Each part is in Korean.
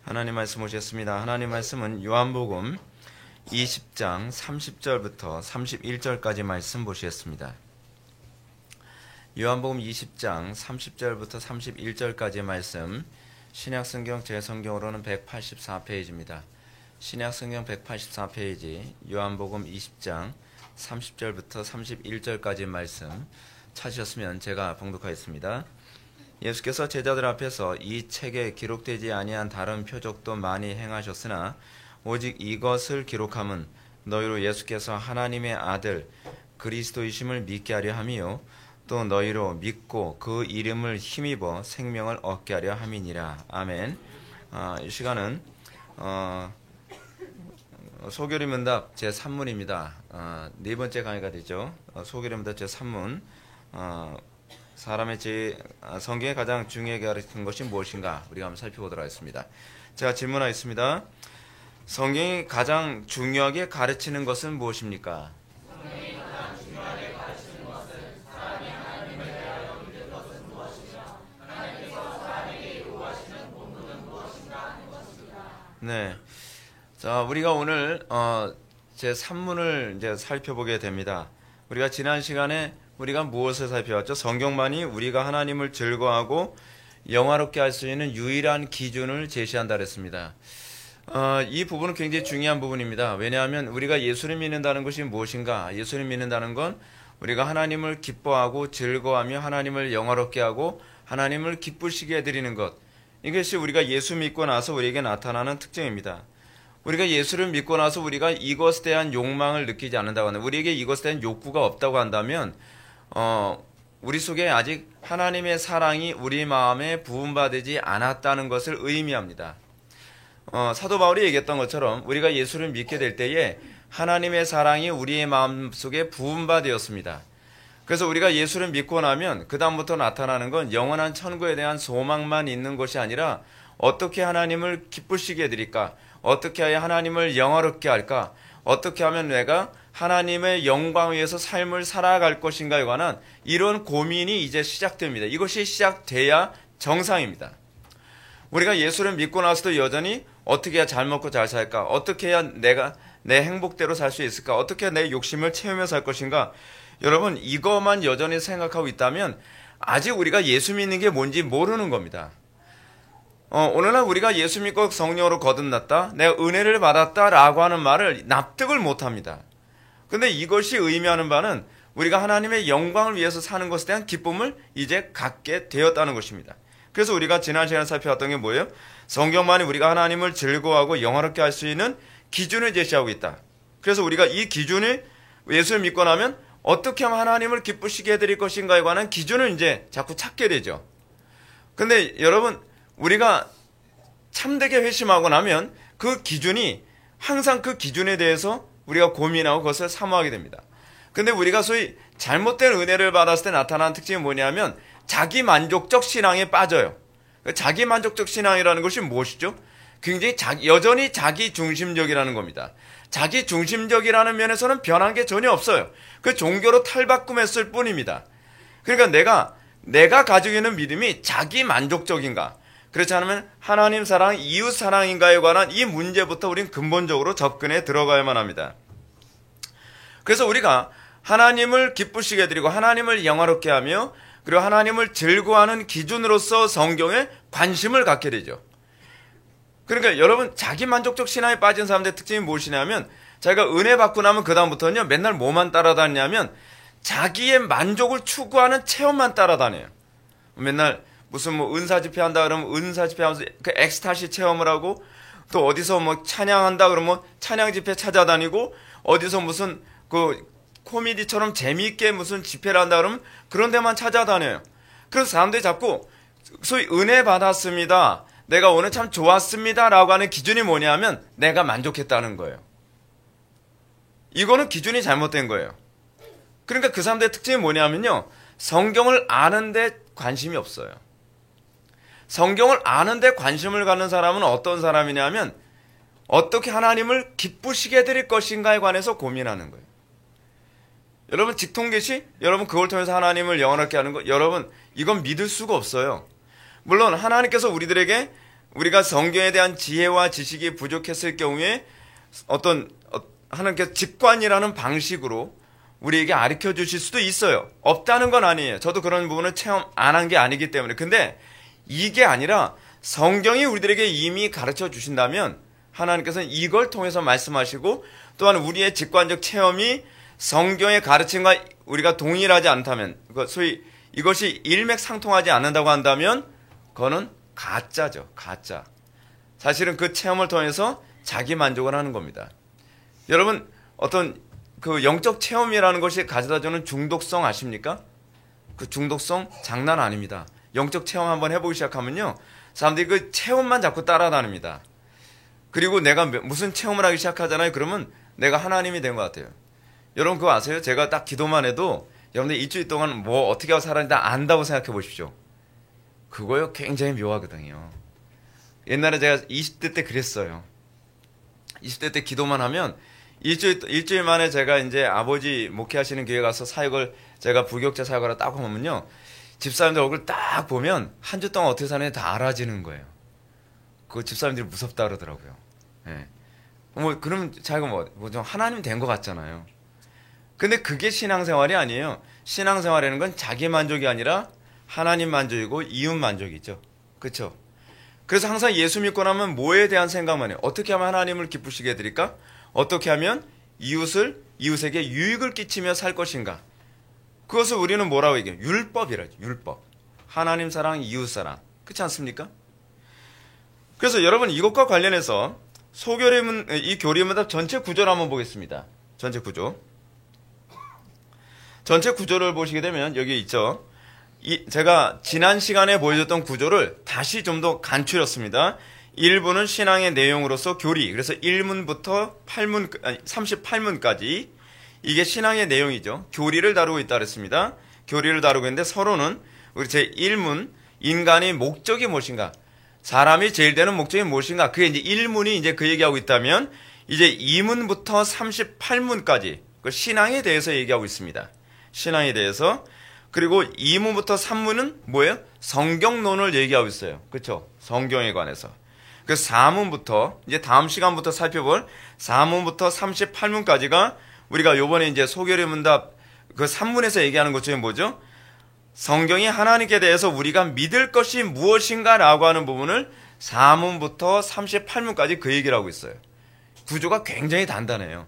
하나님 말씀 오셨습니다. 하나님 말씀은 요한복음 20장 30절부터 31절까지 말씀 보시겠습니다. 요한복음 20장 30절부터 31절까지 말씀, 신약성경 제 성경으로는 184페이지입니다. 신약성경 184페이지 요한복음 20장 30절부터 31절까지 말씀 찾으셨으면 제가 봉독하겠습니다. 예수께서 제자들 앞에서 이 책에 기록되지 아니한 다른 표적도 많이 행하셨으나 오직 이것을 기록함은 너희로 예수께서 하나님의 아들 그리스도이심을 믿게 하려 함이요 또 너희로 믿고 그 이름을 힘입어 생명을 얻게 하려 함이니라. 아멘. 이 시간은 소교리문답 제3문입니다. 네 번째 강의가 되죠. 소교리문답 제3문. 사람의 성경에 가장 중요하게 가르치는 것이 무엇인가 우리가 한번 살펴보도록 하겠습니다. 제가 질문하겠습니다. 성경이 가장 중요하게 가르치는 것은 무엇입니까? 성경이 가장 중요하게 가르치는 것은 사람이 하나님을 대하여 믿는 것은 무엇인가, 하나님께서 사람에게 요구하시는 본분은 무엇인가 하는 것입니다. 네, 자 우리가 오늘 제3문을 이제 살펴보게 됩니다. 우리가 지난 시간에 우리가 무엇을 살펴봤죠? 성경만이 우리가 하나님을 즐거워하고 영화롭게 할 수 있는 유일한 기준을 제시한다 그랬습니다. 이 부분은 굉장히 중요한 부분입니다. 왜냐하면 우리가 예수를 믿는다는 것이 무엇인가? 예수를 믿는다는 건 우리가 하나님을 기뻐하고 즐거워하며 하나님을 영화롭게 하고 하나님을 기쁘시게 해드리는 것. 이것이 우리가 예수 믿고 나서 우리에게 나타나는 특징입니다. 우리가 예수를 믿고 나서 우리가 이것에 대한 욕망을 느끼지 않는다고 한다면, 우리에게 이것에 대한 욕구가 없다고 한다면 우리 속에 아직 하나님의 사랑이 우리 마음에 부음받지 않았다는 것을 의미합니다. 사도 바울이 얘기했던 것처럼 우리가 예수를 믿게 될 때에 하나님의 사랑이 우리의 마음속에 부음받았습니다. 그래서 우리가 예수를 믿고 나면 그 다음부터 나타나는 건 영원한 천국에 대한 소망만 있는 것이 아니라 어떻게 하나님을 기쁘시게 해드릴까? 어떻게 해야 하나님을 영화롭게 할까? 어떻게 하면 내가 하나님의 영광 위에서 삶을 살아갈 것인가에 관한 이런 고민이 이제 시작됩니다. 이것이 시작돼야 정상입니다. 우리가 예수를 믿고 나서도 여전히 어떻게 해야 잘 먹고 잘 살까? 어떻게 해야 내가 내 행복대로 살 수 있을까? 어떻게 해야 내 욕심을 채우며 살 것인가? 여러분, 이것만 여전히 생각하고 있다면 아직 우리가 예수 믿는 게 뭔지 모르는 겁니다. 오늘날 우리가 예수 믿고 성령으로 거듭났다, 내가 은혜를 받았다라고 하는 말을 납득을 못합니다. 근데 이것이 의미하는 바는 우리가 하나님의 영광을 위해서 사는 것에 대한 기쁨을 이제 갖게 되었다는 것입니다. 그래서 우리가 지난 시간에 살펴봤던 게 뭐예요? 성경만이 우리가 하나님을 즐거워하고 영화롭게 할 수 있는 기준을 제시하고 있다. 그래서 우리가 이 기준을 예수를 믿고 나면 어떻게 하면 하나님을 기쁘시게 해드릴 것인가에 관한 기준을 이제 자꾸 찾게 되죠. 근데 여러분, 우리가 참되게 회심하고 나면 그 기준이 항상 그 기준에 대해서 우리가 고민하고 그것을 사모하게 됩니다. 근데 우리가 소위 잘못된 은혜를 받았을 때 나타나는 특징이 뭐냐면 자기 만족적 신앙에 빠져요. 자기 만족적 신앙이라는 것이 무엇이죠? 굉장히 여전히 자기 중심적이라는 겁니다. 자기 중심적이라는 면에서는 변한 게 전혀 없어요. 그 종교로 탈바꿈했을 뿐입니다. 그러니까 내가 가지고 있는 믿음이 자기 만족적인가? 그렇지 않으면 하나님 사랑, 이웃 사랑인가에 관한 이 문제부터 우리는 근본적으로 접근해 들어가야만 합니다. 그래서 우리가 하나님을 기쁘시게 해드리고 하나님을 영화롭게 하며 그리고 하나님을 즐거워하는 기준으로서 성경에 관심을 갖게 되죠. 그러니까 여러분, 자기 만족적 신앙에 빠진 사람들의 특징이 무엇이냐면 자기가 은혜 받고 나면 그 다음부터는요 맨날 뭐만 따라다니냐면 자기의 만족을 추구하는 체험만 따라다녀요. 맨날 무슨 은사 집회 한다 그러면 은사 집회 하면서 그 엑스타시 체험을 하고, 또 어디서 찬양한다 그러면 찬양 집회 찾아다니고, 어디서 무슨 그 코미디처럼 재미있게 무슨 집회를 한다 그러면 그런 데만 찾아다녀요. 그래서 사람들이 자꾸 소위 은혜 받았습니다, 내가 오늘 참 좋았습니다 라고 하는 기준이 뭐냐면 내가 만족했다는 거예요. 이거는 기준이 잘못된 거예요. 그러니까 그 사람들의 특징이 뭐냐면요, 성경을 아는데 관심이 없어요. 성경을 아는데 관심을 갖는 사람은 어떤 사람이냐면 어떻게 하나님을 기쁘시게 해드릴 것인가에 관해서 고민하는 거예요. 여러분, 직통계시, 여러분 그걸 통해서 하나님을 영원하게 하는 거, 여러분 이건 믿을 수가 없어요. 물론 하나님께서 우리들에게 우리가 성경에 대한 지혜와 지식이 부족했을 경우에 하나님께서 직관이라는 방식으로 우리에게 가르쳐 주실 수도 있어요. 없다는 건 아니에요. 저도 그런 부분을 체험 안 한 게 아니기 때문에. 근데 이게 아니라 성경이 우리들에게 이미 가르쳐 주신다면 하나님께서는 이걸 통해서 말씀하시고, 또한 우리의 직관적 체험이 성경의 가르침과 우리가 동일하지 않다면, 소위 이것이 일맥상통하지 않는다고 한다면 그거는 가짜죠. 가짜. 사실은 그 체험을 통해서 자기 만족을 하는 겁니다. 여러분, 어떤 그 영적 체험이라는 것이 가져다주는 중독성 아십니까? 그 중독성 장난 아닙니다. 영적 체험 한번 해보기 시작하면요, 사람들이 그 체험만 자꾸 따라다닙니다. 그리고 내가 무슨 체험을 하기 시작하잖아요. 그러면 내가 하나님이 된 것 같아요. 여러분 그거 아세요? 제가 딱 기도만 해도 여러분들 일주일 동안 뭐 어떻게 하고 살았는지 안다고 생각해 보십시오. 그거요 굉장히 묘하거든요. 옛날에 제가 20대 때 그랬어요. 20대 때 기도만 하면 일주일 만에 제가 이제 아버지 목회하시는 교회 가서 사역을, 제가 부교육자 사역을 하러 딱 오면요, 집사람들 얼굴 딱 보면 한 주 동안 어떻게 사는지 다 알아지는 거예요. 그 집사람들이 무섭다 그러더라고요. 예. 그러면 자기가 좀 하나님 된 것 같잖아요. 근데 그게 신앙생활이 아니에요. 신앙생활이라는 건 자기 만족이 아니라 하나님 만족이고 이웃 만족이죠. 그렇죠? 그래서 항상 예수 믿고 나면 뭐에 대한 생각만 해요. 어떻게 하면 하나님을 기쁘시게 해드릴까? 어떻게 하면 이웃에게 유익을 끼치며 살 것인가? 그것을 우리는 뭐라고 얘기해요? 율법이라죠. 율법. 하나님 사랑, 이웃 사랑. 그렇지 않습니까? 그래서 여러분 이것과 관련해서 이 교리문답 전체 구조를 한번 보겠습니다. 전체 구조. 전체 구조를 보시게 되면 여기 있죠. 제가 지난 시간에 보여줬던 구조를 다시 좀 더 간추렸습니다. 1부는 신앙의 내용으로서 교리. 그래서 1문부터 38문까지 이게 신앙의 내용이죠. 교리를 다루고 있다 그랬습니다. 교리를 다루고 있는데 서로는 우리 제 1문 인간의 목적이 무엇인가? 사람이 제일 되는 목적이 무엇인가? 그게 이제 1문이 이제 그 얘기하고 있다면 이제 2문부터 38문까지 그 신앙에 대해서 얘기하고 있습니다. 신앙에 대해서. 그리고 2문부터 3문은 뭐예요? 성경론을 얘기하고 있어요. 그렇죠? 성경에 관해서. 그 4문부터 이제 다음 시간부터 살펴볼 4문부터 38문까지가 우리가 요번에 이제 소결의 문답 그 3문에서 얘기하는 것 중에 뭐죠? 성경이 하나님께 대해서 우리가 믿을 것이 무엇인가라고 하는 부분을 4문부터 38문까지 그 얘기를 하고 있어요. 구조가 굉장히 단단해요.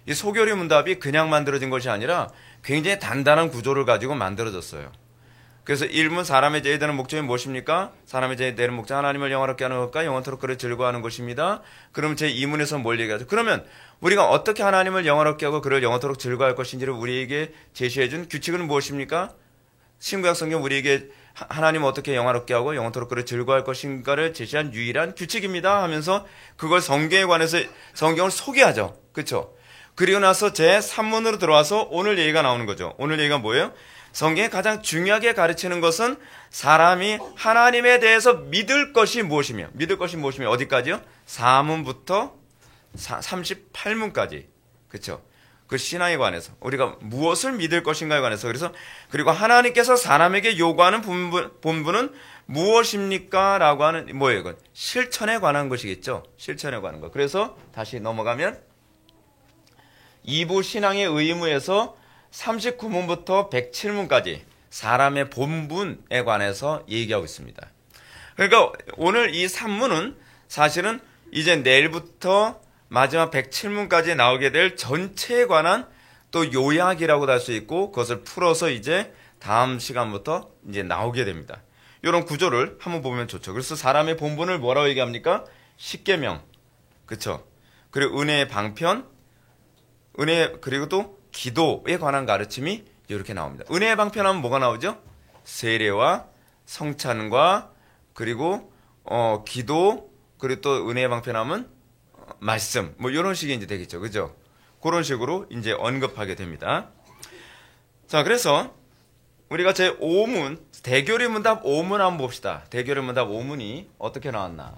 이 소결의 문답이 그냥 만들어진 것이 아니라 굉장히 단단한 구조를 가지고 만들어졌어요. 그래서 1문 사람의 제일 되는 목적이 무엇입니까? 사람의 제일 되는 목적 하나님을 영화롭게 하는 것과 영원토록 그를 즐거워하는 것입니다. 그러면 제 2문에서 뭘 얘기하죠? 그러면 우리가 어떻게 하나님을 영화롭게 하고 그를 영원토록 즐거워할 것인지를 우리에게 제시해준 규칙은 무엇입니까? 신구약 성경 우리에게 하나님을 어떻게 영화롭게 하고 영원토록 그를 즐거워할 것인가를 제시한 유일한 규칙입니다 하면서 그걸 성경에 관해서 성경을 소개하죠. 그렇죠? 그리고 나서 제 3문으로 들어와서 오늘 얘기가 나오는 거죠. 오늘 얘기가 뭐예요? 성경이 가장 중요하게 가르치는 것은 사람이 하나님에 대해서 믿을 것이 무엇이며 어디까지요? 4문부터 38문까지. 그렇죠? 그 신앙에 관해서 우리가 무엇을 믿을 것인가에 관해서. 그리고 하나님께서 사람에게 요구하는 본분은 무엇입니까? 라고 하는 뭐예요? 이건 실천에 관한 것이겠죠. 실천에 관한 것. 그래서 다시 넘어가면 2부 신앙의 의무에서 39문부터 107문까지 사람의 본분에 관해서 얘기하고 있습니다. 그러니까 오늘 이 3문은 사실은 이제 내일부터 마지막 107문까지 나오게 될 전체에 관한 또 요약이라고도 할 수 있고 그것을 풀어서 이제 다음 시간부터 이제 나오게 됩니다. 이런 구조를 한번 보면 좋죠. 그래서 사람의 본분을 뭐라고 얘기합니까? 십계명. 그렇죠? 그리고 은혜의 방편, 그리고 또 기도에 관한 가르침이 이렇게 나옵니다. 은혜의 방편하면 뭐가 나오죠? 세례와 성찬과 그리고 기도, 그리고 또 은혜의 방편하면 말씀, 뭐 이런 식이 이제 되겠죠. 그죠? 그런 식으로 이제 언급하게 됩니다. 자, 그래서 우리가 제 5문, 대교리 문답 5문 한번 봅시다. 대교리 문답 5문이 어떻게 나왔나?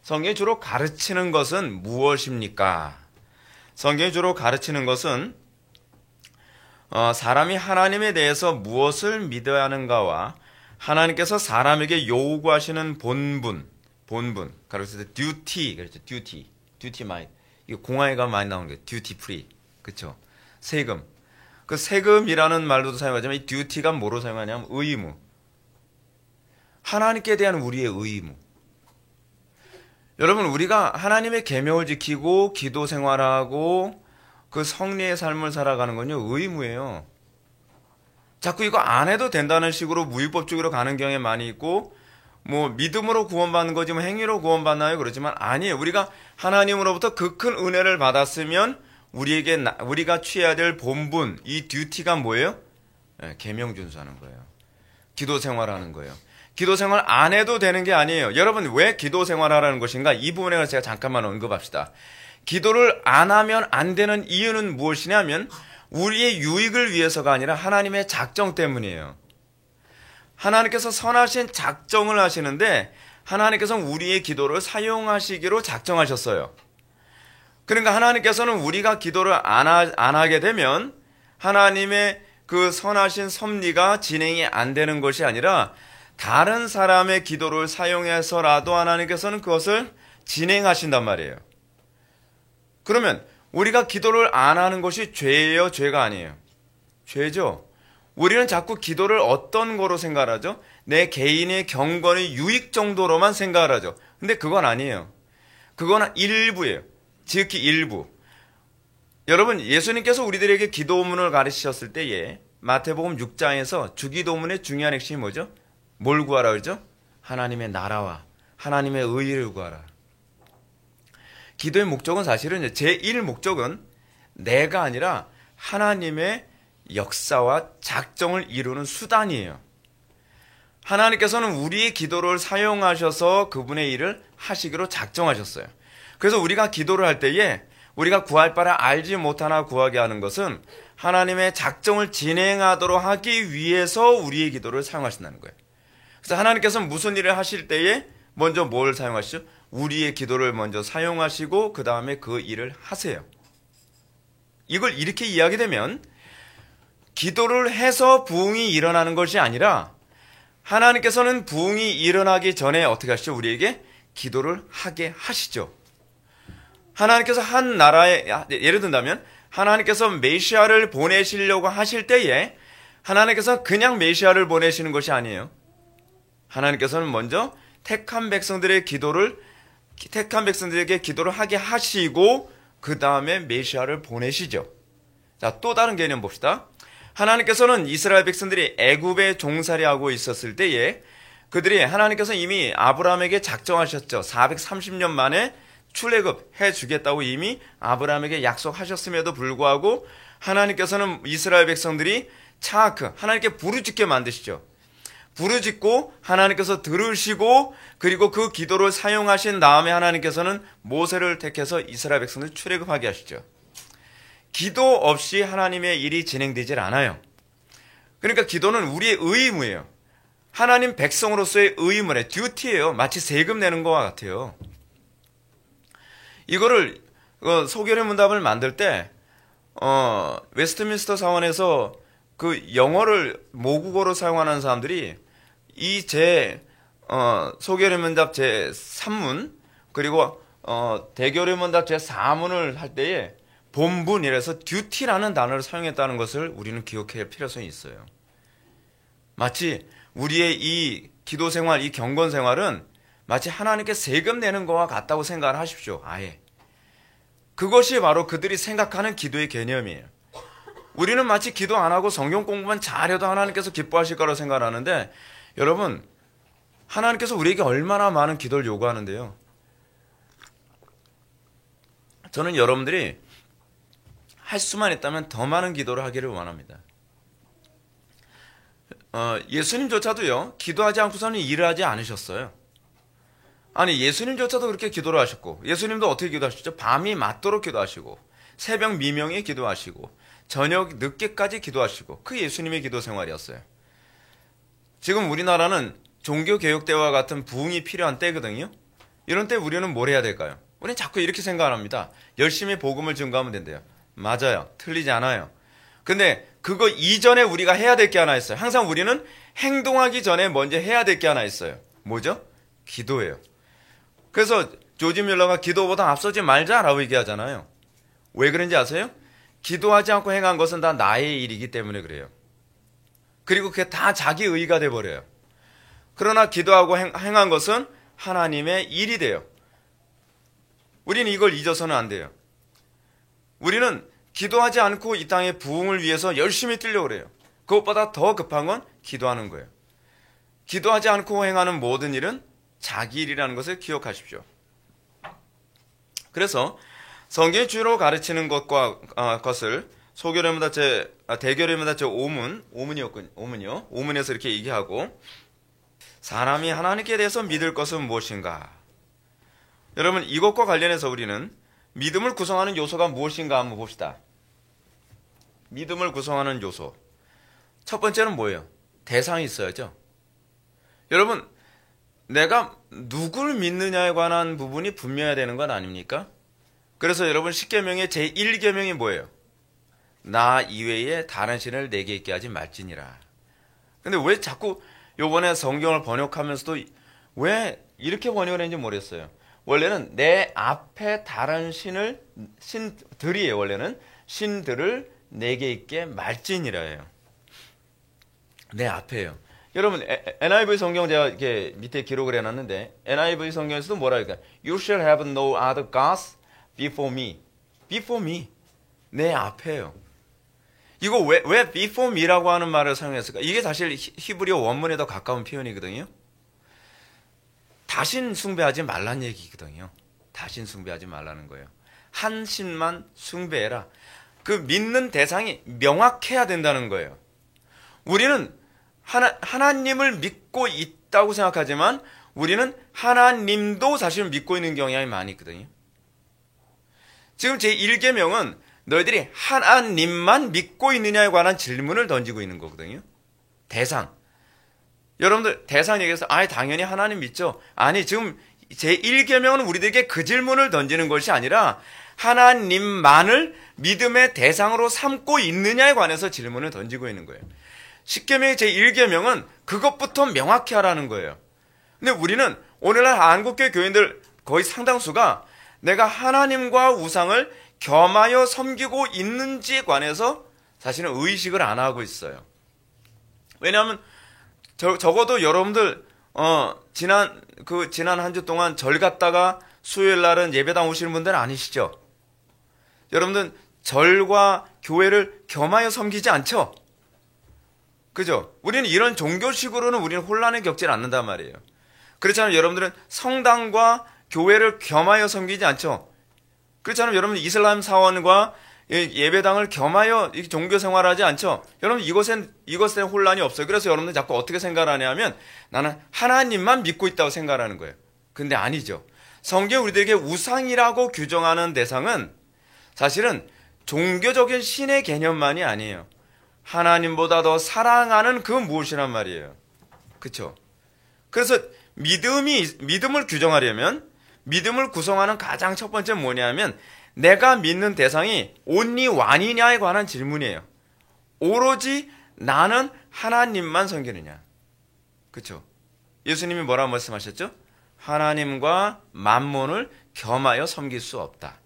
성경이 주로 가르치는 것은 무엇입니까? 성경이 주로 가르치는 것은 사람이 하나님에 대해서 무엇을 믿어야 하는가와 하나님께서 사람에게 요구하시는 본분 본분. 가로쓸 때 duty 그렇죠. duty 많이. 이거 공항에 가면 많이 나오는 게 duty free. 그렇죠. 세금. 그 세금이라는 말로도 사용하지만 이 duty가 뭐로 사용하냐면 의무. 하나님께 대한 우리의 의무. 여러분, 우리가 하나님의 계명을 지키고 기도 생활하고 그 성리의 삶을 살아가는 건요, 의무예요. 자꾸 이거 안 해도 된다는 식으로 무율법적으로 가는 경향이 많이 있고, 뭐 믿음으로 구원받는 거지 뭐 행위로 구원받나요? 그러지만 아니에요. 우리가 하나님으로부터 그 큰 은혜를 받았으면 우리가 취해야 될 본분, 이 듀티가 뭐예요? 계명 준수하는 거예요. 기도 생활하는 거예요. 기도 생활 안 해도 되는 게 아니에요. 여러분, 왜 기도 생활하라는 것인가? 이 부분에 대해서 제가 잠깐만 언급합시다. 기도를 안 하면 안 되는 이유는 무엇이냐면 우리의 유익을 위해서가 아니라 하나님의 작정 때문이에요. 하나님께서 선하신 작정을 하시는데 하나님께서는 우리의 기도를 사용하시기로 작정하셨어요. 그러니까 하나님께서는 우리가 기도를 안 하게 되면 하나님의 그 선하신 섭리가 진행이 안 되는 것이 아니라 다른 사람의 기도를 사용해서라도 하나님께서는 그것을 진행하신단 말이에요. 그러면 우리가 기도를 안 하는 것이 죄예요? 죄가 아니에요? 죄죠. 우리는 자꾸 기도를 어떤 거로 생각하죠? 내 개인의 경건의 유익 정도로만 생각을 하죠. 근데 그건 아니에요. 그건 일부예요. 지극히 일부. 여러분, 예수님께서 우리들에게 기도문을 가르치셨을 때에 마태복음 6장에서 주기도문의 중요한 핵심이 뭐죠? 뭘 구하라 그러죠? 하나님의 나라와 하나님의 의를 구하라. 기도의 목적은 사실은 제1 목적은 내가 아니라 하나님의 역사와 작정을 이루는 수단이에요. 하나님께서는 우리의 기도를 사용하셔서 그분의 일을 하시기로 작정하셨어요. 그래서 우리가 기도를 할 때에 우리가 구할 바를 알지 못하나 구하게 하는 것은 하나님의 작정을 진행하도록 하기 위해서 우리의 기도를 사용하신다는 거예요. 그래서 하나님께서는 무슨 일을 하실 때에 먼저 뭘 사용하시죠? 우리의 기도를 먼저 사용하시고 그 다음에 그 일을 하세요. 이걸 이렇게 이해하게 되면 기도를 해서 부흥이 일어나는 것이 아니라 하나님께서는 부흥이 일어나기 전에 어떻게 하시죠? 우리에게 기도를 하게 하시죠. 하나님께서 한 나라에, 예를 든다면 하나님께서 메시아를 보내시려고 하실 때에 하나님께서 그냥 메시아를 보내시는 것이 아니에요. 하나님께서는 먼저 택한 백성들에게 기도를 하게 하시고 그 다음에 메시아를 보내시죠. 자, 또 다른 개념 봅시다. 하나님께서는 이스라엘 백성들이 애굽에 종살이하고 있었을 때에 그들이 하나님께서 이미 아브라함에게 작정하셨죠. 430년 만에 출애굽 해주겠다고 이미 아브라함에게 약속하셨음에도 불구하고 하나님께서는 이스라엘 백성들이 하나님께 부르짖게 만드시죠. 부르짖고 하나님께서 들으시고 그리고 그 기도를 사용하신 다음에 하나님께서는 모세를 택해서 이스라엘 백성들 출애굽하게 하시죠. 기도 없이 하나님의 일이 진행되질 않아요. 그러니까 기도는 우리의 의무예요. 하나님 백성으로서의 의무래, 듀티예요. 마치 세금 내는 것과 같아요. 이거를 소결의 문답을 만들 때 웨스트민스터 사원에서 그 영어를 모국어로 사용하는 사람들이 이 소결의 문답 제 3문 그리고 대결의 문답 제 4문을 할 때에 본분이라서 듀티라는 단어를 사용했다는 것을 우리는 기억해야 할 필요성이 있어요. 마치 우리의 이 기도 생활, 이 경건 생활은 마치 하나님께 세금 내는 것과 같다고 생각을 하십시오. 아예. 그것이 바로 그들이 생각하는 기도의 개념이에요. 우리는 마치 기도 안 하고 성경 공부만 잘해도 하나님께서 기뻐하실 거라고 생각하는데 여러분, 하나님께서 우리에게 얼마나 많은 기도를 요구하는데요. 저는 여러분들이 할 수만 있다면 더 많은 기도를 하기를 원합니다. 예수님조차도요, 기도하지 않고서는 일을 하지 않으셨어요. 아니, 예수님조차도 그렇게 기도를 하셨고, 예수님도 어떻게 기도하셨죠? 밤이 맞도록 기도하시고, 새벽 미명에 기도하시고, 저녁 늦게까지 기도하시고, 그 예수님의 기도 생활이었어요. 지금 우리나라는 종교개혁 때와 같은 부흥이 필요한 때거든요. 이런 때 우리는 뭘 해야 될까요? 우리는 자꾸 이렇게 생각을 합니다. 열심히 복음을 증거하면 된대요. 맞아요. 틀리지 않아요. 근데 그거 이전에 우리가 해야 될 게 하나 있어요. 항상 우리는 행동하기 전에 먼저 해야 될 게 하나 있어요. 뭐죠? 기도예요. 그래서 조지 뮬러가 기도보다 앞서지 말자라고 얘기하잖아요. 왜 그런지 아세요? 기도하지 않고 행한 것은 다 나의 일이기 때문에 그래요. 그리고 그게 다 자기 의가 돼버려요. 그러나 기도하고 행한 것은 하나님의 일이 돼요. 우리는 이걸 잊어서는 안 돼요. 우리는 기도하지 않고 이 땅의 부흥을 위해서 열심히 뛰려고 그래요. 그것보다 더 급한 건 기도하는 거예요. 기도하지 않고 행하는 모든 일은 자기 일이라는 것을 기억하십시오. 그래서 성경이 주로 가르치는 것을 소교례입니다. 대교례입니다. 제 5문이요. 5문에서 이렇게 얘기하고, 사람이 하나님께 대해서 믿을 것은 무엇인가? 여러분, 이것과 관련해서 우리는 믿음을 구성하는 요소가 무엇인가 한번 봅시다. 믿음을 구성하는 요소. 첫 번째는 뭐예요? 대상이 있어야죠. 여러분, 내가 누굴 믿느냐에 관한 부분이 분명해야 되는 건 아닙니까? 그래서 여러분, 십계명의 제1계명이 뭐예요? 나 이외에 다른 신을 내게 있게 하지 말지니라. 근데 왜 자꾸 요번에 성경을 번역하면서도 왜 이렇게 번역을 했는지 모르겠어요. 원래는 내 앞에 다른 신들이에요. 원래는 신들을 내게 있게 말지니라예요. 내 앞에요. 여러분, NIV 성경 제가 이렇게 밑에 기록을 해놨는데, NIV 성경에서도 뭐라 할까요? You shall have no other gods before me. Before me. 내 앞에요. 이거 왜 before me라고 하는 말을 사용했을까? 이게 사실 히브리어 원문에 더 가까운 표현이거든요. 다신 숭배하지 말란 얘기거든요. 다신 숭배하지 말라는 거예요. 한 신만 숭배해라. 그 믿는 대상이 명확해야 된다는 거예요. 우리는 하나님을 믿고 있다고 생각하지만 우리는 하나님도 사실 믿고 있는 경향이 많이 있거든요. 지금 제1계명은 너희들이 하나님만 믿고 있느냐에 관한 질문을 던지고 있는 거거든요. 대상. 여러분들 대상 얘기해서 당연히 하나님 믿죠. 아니, 지금 제1계명은 우리들에게 그 질문을 던지는 것이 아니라 하나님만을 믿음의 대상으로 삼고 있느냐에 관해서 질문을 던지고 있는 거예요. 10계명의 제1계명은 그것부터 명확히 하라는 거예요. 근데 우리는 오늘날 한국교회 교인들 거의 상당수가 내가 하나님과 우상을 겸하여 섬기고 있는지에 관해서 사실은 의식을 안 하고 있어요. 왜냐하면 적어도 여러분들 지난 한 주 동안 절 갔다가 수요일 날은 예배당 오시는 분들은 아니시죠? 여러분들 절과 교회를 겸하여 섬기지 않죠? 그죠? 우리는 이런 종교식으로는 우리는 혼란을 겪지 않는단 말이에요. 그렇잖아요. 여러분들은 성당과 교회를 겸하여 섬기지 않죠? 그렇잖아요. 여러분 이슬람 사원과 예배당을 겸하여 종교 생활하지 않죠? 여러분 이것에 혼란이 없어요. 그래서 여러분들 자꾸 어떻게 생각하냐면 나는 하나님만 믿고 있다고 생각하는 거예요. 근데 아니죠. 성경 우리들에게 우상이라고 규정하는 대상은 사실은 종교적인 신의 개념만이 아니에요. 하나님보다 더 사랑하는 그 무엇이란 말이에요. 그렇죠? 그래서 믿음을 규정하려면 믿음을 구성하는 가장 첫 번째 뭐냐면 내가 믿는 대상이 only one이냐에 관한 질문이에요. 오로지 나는 하나님만 섬기느냐. 그렇죠? 예수님이 뭐라고 말씀하셨죠? 하나님과 만몬을 겸하여 섬길 수 없다.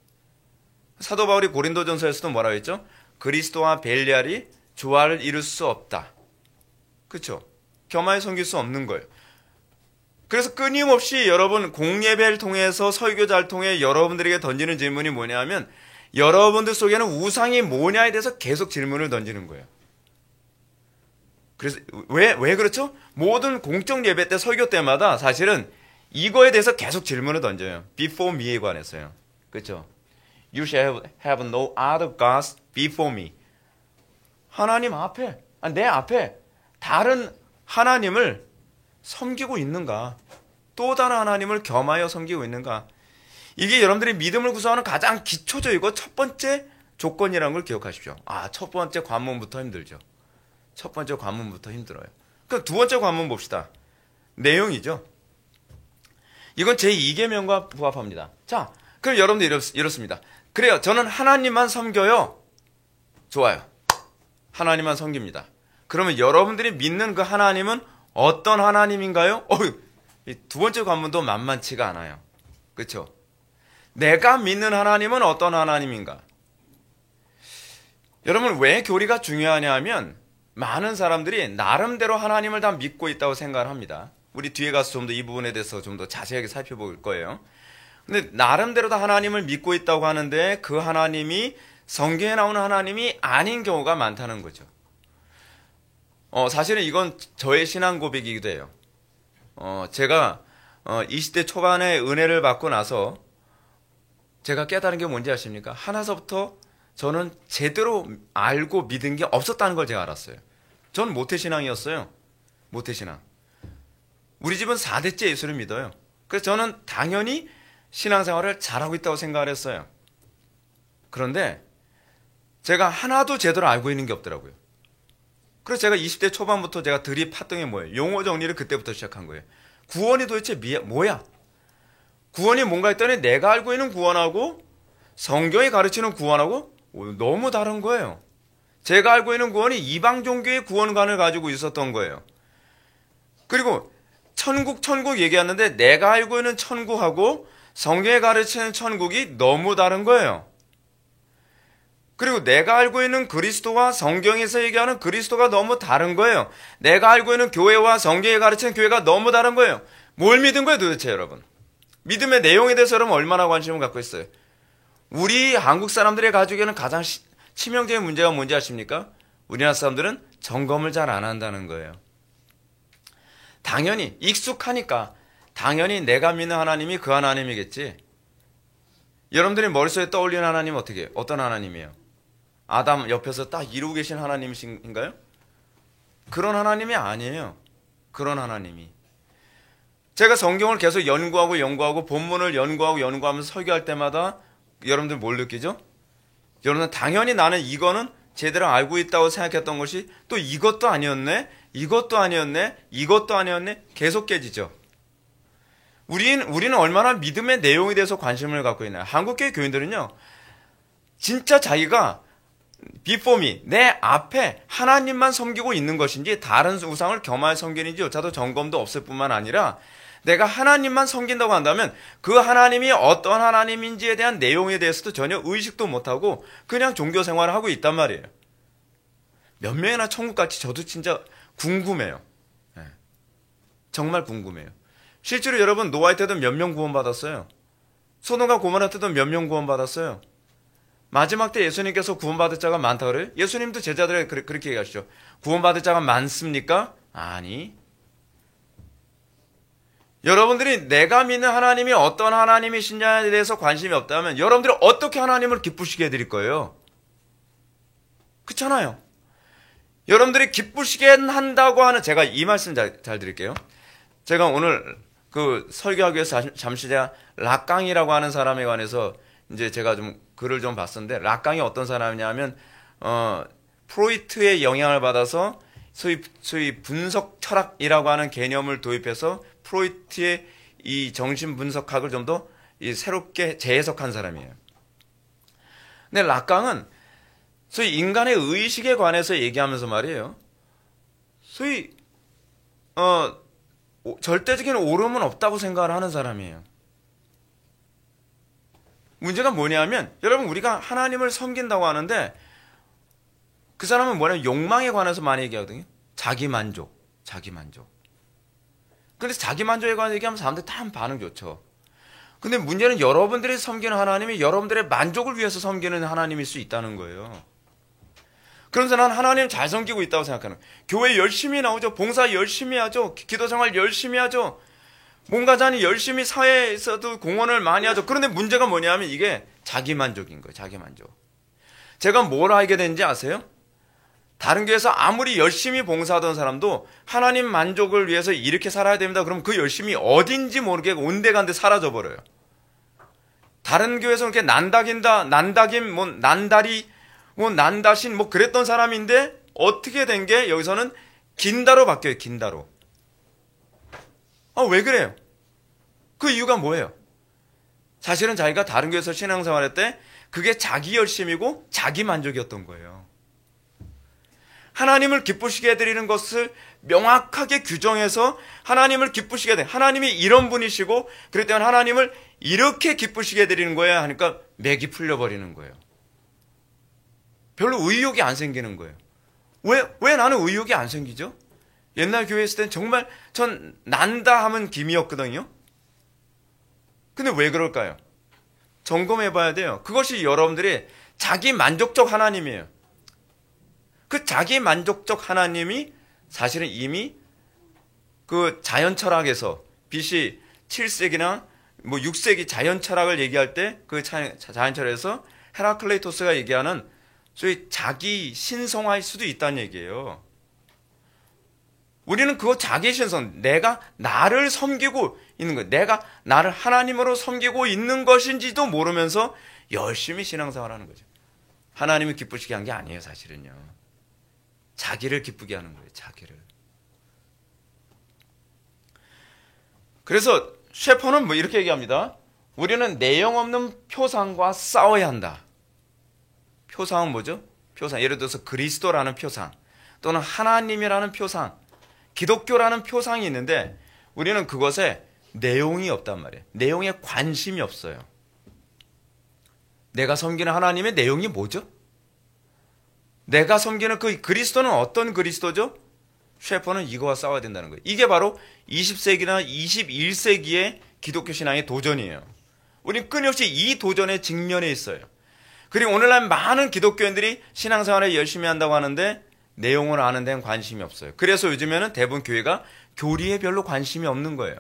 사도 바울이 고린도전서에서도 뭐라고 했죠? 그리스도와 벨리알이 조화를 이룰 수 없다. 그렇죠? 겸하여 섬길 수 없는 거예요. 그래서 끊임없이 여러분 공예배를 통해서 설교자를 통해 여러분들에게 던지는 질문이 뭐냐면 여러분들 속에는 우상이 뭐냐에 대해서 계속 질문을 던지는 거예요. 그래서 왜 그렇죠? 모든 공적 예배 때 설교 때마다 사실은 이거에 대해서 계속 질문을 던져요. Before me에 관해서요. 그렇죠? You shall have no other gods before me. 하나님 앞에, 내 앞에 다른 하나님을 섬기고 있는가? 또 다른 하나님을 겸하여 섬기고 있는가? 이게 여러분들이 믿음을 구성하는 가장 기초적이고 첫 번째 조건이라는 걸 기억하십시오. 첫 번째 관문부터 힘들죠. 첫 번째 관문부터 힘들어요. 그럼 두 번째 관문 봅시다. 내용이죠. 이건 제2계명과 부합합니다. 자, 그럼 여러분들 이렇습니다. 그래요. 저는 하나님만 섬겨요. 좋아요. 하나님만 섬깁니다. 그러면 여러분들이 믿는 그 하나님은 어떤 하나님인가요? 두 번째 관문도 만만치가 않아요. 그렇죠? 내가 믿는 하나님은 어떤 하나님인가? 여러분, 왜 교리가 중요하냐 하면 많은 사람들이 나름대로 하나님을 다 믿고 있다고 생각을 합니다. 우리 뒤에 가서 좀 더 이 부분에 대해서 좀 더 자세하게 살펴볼 거예요. 근데 나름대로 다 하나님을 믿고 있다고 하는데 그 하나님이 성경에 나오는 하나님이 아닌 경우가 많다는 거죠. 사실은 이건 저의 신앙 고백이기도 해요. 제가 20대 초반에 은혜를 받고 나서 제가 깨달은 게 뭔지 아십니까? 하나서부터 저는 제대로 알고 믿은 게 없었다는 걸 제가 알았어요. 전 모태신앙이었어요. 모태신앙. 우리 집은 4대째 예수를 믿어요. 그래서 저는 당연히 신앙생활을 잘하고 있다고 생각을 했어요. 그런데 제가 하나도 제대로 알고 있는 게 없더라고요. 그래서 제가 20대 초반부터 제가 들이팠던 게 뭐예요? 용어 정리를 그때부터 시작한 거예요. 구원이 도대체 뭐야? 구원이 뭔가 했더니 내가 알고 있는 구원하고 성경이 가르치는 구원하고 너무 다른 거예요. 제가 알고 있는 구원이 이방 종교의 구원관을 가지고 있었던 거예요. 그리고 천국 얘기하는데 내가 알고 있는 천국하고 성경에 가르치는 천국이 너무 다른 거예요. 그리고 내가 알고 있는 그리스도와 성경에서 얘기하는 그리스도가 너무 다른 거예요. 내가 알고 있는 교회와 성경에 가르치는 교회가 너무 다른 거예요. 뭘 믿은 거예요 도대체 여러분? 믿음의 내용에 대해서 여러분 얼마나 관심을 갖고 있어요? 우리 한국 사람들이 가지고 있는 가장 치명적인 문제가 뭔지 아십니까? 우리나라 사람들은 점검을 잘 안 한다는 거예요. 당연히 익숙하니까 당연히 내가 믿는 하나님이 그 하나님이겠지. 여러분들이 머릿속에 떠올리는 하나님은 어떻게 해요? 어떤 하나님이에요? 아담 옆에서 딱 이루고 계신 하나님이신가요? 그런 하나님이 아니에요. 그런 하나님이. 제가 성경을 계속 연구하고 본문을 연구하면서 설교할 때마다 여러분들 뭘 느끼죠? 여러분은 당연히 나는 이거는 제대로 알고 있다고 생각했던 것이 또 이것도 아니었네, 이것도 아니었네, 이것도 아니었네 계속 깨지죠. 우리는 얼마나 믿음의 내용에 대해서 관심을 갖고 있나요? 한국교회 교인들은요, 진짜 자기가 before me, 내 앞에 하나님만 섬기고 있는 것인지 다른 우상을 겸하여 섬기는지 조차도 점검도 없을 뿐만 아니라 내가 하나님만 섬긴다고 한다면 그 하나님이 어떤 하나님인지에 대한 내용에 대해서도 전혀 의식도 못하고 그냥 종교 생활을 하고 있단 말이에요. 몇 명이나 천국같이 저도 진짜 궁금해요. 네. 정말 궁금해요. 실제로 여러분 노아의 때도 몇 명 구원받았어요? 소돔과 고모라 때도 몇 명 구원받았어요? 마지막 때 예수님께서 구원받을 자가 많다 그래요? 예수님도 제자들에게 그렇게 얘기하시죠. 구원받을 자가 많습니까? 아니. 여러분들이 내가 믿는 하나님이 어떤 하나님이신지에 대해서 관심이 없다면 여러분들이 어떻게 하나님을 기쁘시게 해드릴 거예요? 그렇잖아요. 여러분들이 기쁘시게 한다고 하는, 제가 이 말씀 잘 드릴게요. 제가 오늘 그 설교하기 위해서 잠시 제가 락강이라고 하는 사람에 관해서 이제 제가 좀 글을 좀 봤었는데, 락강이 어떤 사람이냐 하면 프로이트의 영향을 받아서 소위 분석 철학이라고 하는 개념을 도입해서 프로이트의 이 정신 분석학을 좀 더 새롭게 재해석한 사람이에요. 근데 락강은 소위 인간의 의식에 관해서 얘기하면서 말이에요. 소위 절대적인 옳음은 없다고 생각을 하는 사람이에요. 문제가 뭐냐면 여러분, 우리가 하나님을 섬긴다고 하는데 그 사람은 뭐냐면 욕망에 관해서 많이 얘기하거든요. 자기만족. 그래서 자기만족에 관해서 얘기하면 사람들이 다 반응 좋죠. 근데 문제는 여러분들이 섬기는 하나님이 여러분들의 만족을 위해서 섬기는 하나님일 수 있다는 거예요. 그러면서 난 하나님 잘 섬기고 있다고 생각하는 거예요. 교회 열심히 나오죠. 봉사 열심히 하죠. 기도생활 열심히 하죠. 뭔가 자니 열심히 사회에서도 공헌을 많이 하죠. 그런데 문제가 뭐냐면 이게 자기만족인 거예요. 자기만족. 제가 뭘 알게 된지 아세요? 다른 교회에서 아무리 열심히 봉사하던 사람도 하나님 만족을 위해서 이렇게 살아야 됩니다. 그럼 그 열심히 어딘지 모르게 온데간데 사라져버려요. 다른 교회에서는 이렇게 난다긴, 난다리, 난다신, 그랬던 사람인데 어떻게 된 게 여기서는 긴다로 바뀌어요. 긴다로. 왜 그래요? 그 이유가 뭐예요? 사실은 자기가 다른 교회에서 신앙생활할 때 그게 자기 열심이고 자기 만족이었던 거예요. 하나님을 기쁘시게 해드리는 것을 명확하게 규정해서 하나님을 기쁘시게 해. 하나님이 이런 분이시고 그렇기 때문에 하나님을 이렇게 기쁘시게 드리는 거야 하니까 맥이 풀려버리는 거예요. 별로 의욕이 안 생기는 거예요. 왜 나는 의욕이 안 생기죠? 옛날 교회 있을 땐 정말 전 난다 하면 김이었거든요. 근데 왜 그럴까요? 점검해 봐야 돼요. 그것이 여러분들의 자기 만족적 하나님이에요. 그 자기 만족적 하나님이 사실은 이미 그 자연 철학에서 BC 7세기나 뭐 6세기 자연 철학을 얘기할 때 그 자연 철학에서 헤라클레이토스가 얘기하는 소위 자기 신성화일 수도 있다는 얘기예요. 우리는 그거 자기 신성, 내가 나를 섬기고 있는 것, 내가 나를 하나님으로 섬기고 있는 것인지도 모르면서 열심히 신앙생활하는 거죠. 하나님을 기쁘시게 한 게 아니에요, 사실은요. 자기를 기쁘게 하는 거예요, 자기를. 그래서 셰퍼는 뭐 이렇게 얘기합니다. 우리는 내용 없는 표상과 싸워야 한다. 표상은 뭐죠? 표상. 예를 들어서 그리스도라는 표상, 또는 하나님이라는 표상, 기독교라는 표상이 있는데 우리는 그것에 내용이 없단 말이에요. 내용에 관심이 없어요. 내가 섬기는 하나님의 내용이 뭐죠? 내가 섬기는 그 그리스도는 어떤 그리스도죠? 셰퍼는 이거와 싸워야 된다는 거예요. 이게 바로 20세기나 21세기의 기독교 신앙의 도전이에요. 우리는 끊임없이 이 도전에 직면해 있어요. 그리고 오늘날 많은 기독교인들이 신앙생활을 열심히 한다고 하는데 내용을 아는 데는 관심이 없어요. 그래서 요즘에는 대부분 교회가 교리에 별로 관심이 없는 거예요.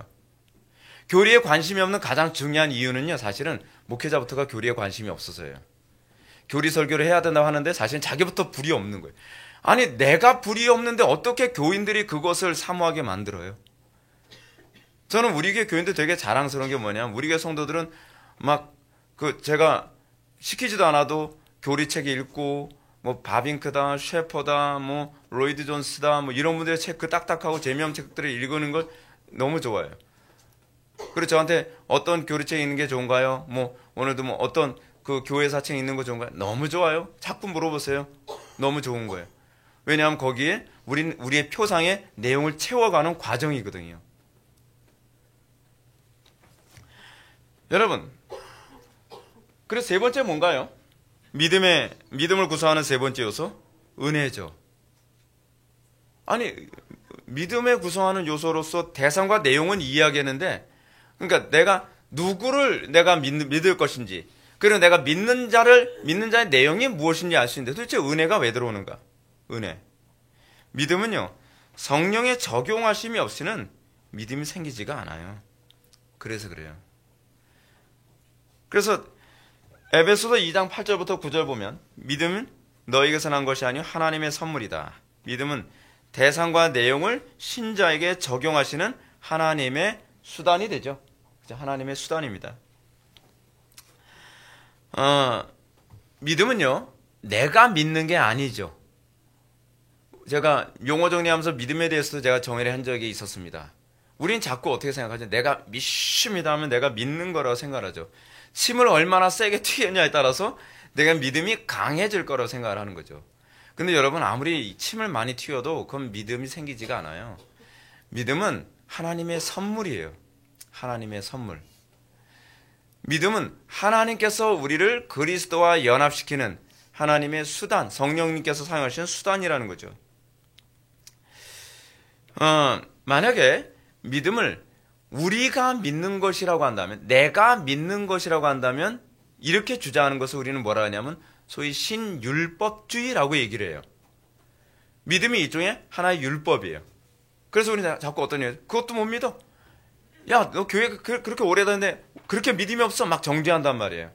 교리에 관심이 없는 가장 중요한 이유는요, 사실은 목회자부터가 교리에 관심이 없어서예요. 교리 설교를 해야 된다고 하는데 사실은 자기부터 불이 없는 거예요. 아니, 내가 불이 없는데 어떻게 교인들이 그것을 사모하게 만들어요? 저는 우리 교회 교인들 되게 자랑스러운 게 뭐냐면, 우리 교회 성도들은 막 제가 시키지도 않아도 교리책 읽고 뭐 바빙크다, 셰퍼다, 뭐 로이드 존스다, 뭐 이런 분들의 책 그 딱딱하고 재미없는 책들을 읽는 걸 너무 좋아해요. 그리고 저한테 어떤 교리책 읽는 게 좋은가요? 뭐 오늘도 뭐 어떤 그 교회 사책 읽는 거 좋은가요? 너무 좋아요. 자꾸 물어보세요. 너무 좋은 거예요. 왜냐하면 거기에 우리의 표상에 내용을 채워가는 과정이거든요. 여러분, 그래서 세 번째 뭔가요? 믿음을 구성하는 세 번째 요소? 은혜죠. 아니, 믿음을 구성하는 요소로서 대상과 내용은 이해하겠는데, 그러니까 내가 누구를 내가 믿을 것인지, 그리고 내가 믿는 자의 내용이 무엇인지 알 수 있는데 도대체 은혜가 왜 들어오는가? 은혜. 믿음은요, 성령의 적용하심이 없이는 믿음이 생기지가 않아요. 그래서 그래요. 그래서 에베소서 2장 8절부터 9절 보면 믿음은 너에게서 난 것이 아니요 하나님의 선물이다. 믿음은 대상과 내용을 신자에게 적용하시는 하나님의 수단이 되죠. 하나님의 수단입니다. 믿음은요, 내가 믿는 게 아니죠. 제가 용어 정리하면서 믿음에 대해서도 제가 정의를 한 적이 있었습니다. 우린 자꾸 어떻게 생각하죠? 내가 믿습니다 하면 내가 믿는 거라고 생각하죠. 침을 얼마나 세게 튀겼냐에 따라서 내가 믿음이 강해질 거라고 생각을 하는 거죠. 근데 여러분, 아무리 침을 많이 튀어도 그건 믿음이 생기지가 않아요. 믿음은 하나님의 선물이에요. 하나님의 선물. 믿음은 하나님께서 우리를 그리스도와 연합시키는 하나님의 수단, 성령님께서 사용하시는 수단이라는 거죠. 만약에 믿음을 우리가 믿는 것이라고 한다면, 내가 믿는 것이라고 한다면, 이렇게 주장하는 것을 우리는 뭐라 하냐면 소위 신율법주의라고 얘기를 해요. 믿음이 일종의 하나의 율법이에요. 그래서 우리는 자꾸 어떤 얘기, 그것도 못 믿어. 야, 너 교회 그렇게 오래 다녔는데 그렇게 믿음이 없어? 막 정죄한단 말이에요.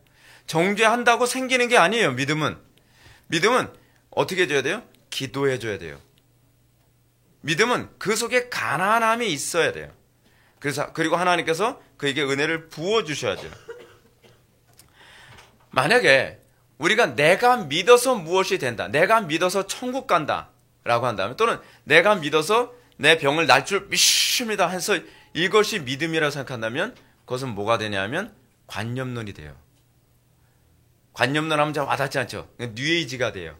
정죄한다고 생기는 게 아니에요, 믿음은. 믿음은 어떻게 해줘야 돼요? 기도해줘야 돼요. 믿음은 그 속에 가난함이 있어야 돼요. 그리고 하나님께서 그에게 은혜를 부어주셔야죠. 만약에 우리가 내가 믿어서 무엇이 된다, 내가 믿어서 천국 간다 라고 한다면, 또는 내가 믿어서 내 병을 날 줄 믿습니다 해서 이것이 믿음이라고 생각한다면, 그것은 뭐가 되냐면 관념론이 돼요. 관념론 하면 잘 와닿지 않죠. 뉴에이지가 돼요.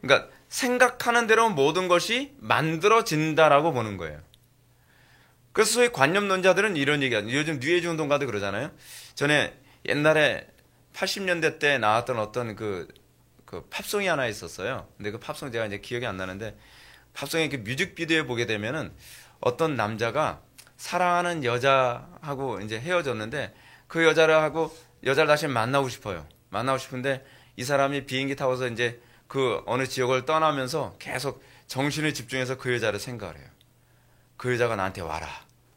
그러니까 생각하는 대로 모든 것이 만들어진다라고 보는 거예요. 그래서 소위 관념론자들은 이런 얘기하죠. 요즘 뉴에이지 운동가도 그러잖아요. 전에 옛날에 80년대 때 나왔던 어떤 그 팝송이 하나 있었어요. 근데 그 팝송 제가 이제 기억이 안 나는데, 팝송의 그 뮤직비디오에 보게 되면은 어떤 남자가 사랑하는 여자하고 이제 헤어졌는데, 그 여자를 다시 만나고 싶어요. 만나고 싶은데 이 사람이 비행기 타고서 이제 그 어느 지역을 떠나면서 계속 정신을 집중해서 그 여자를 생각을 해요. 그 여자가 나한테 와라.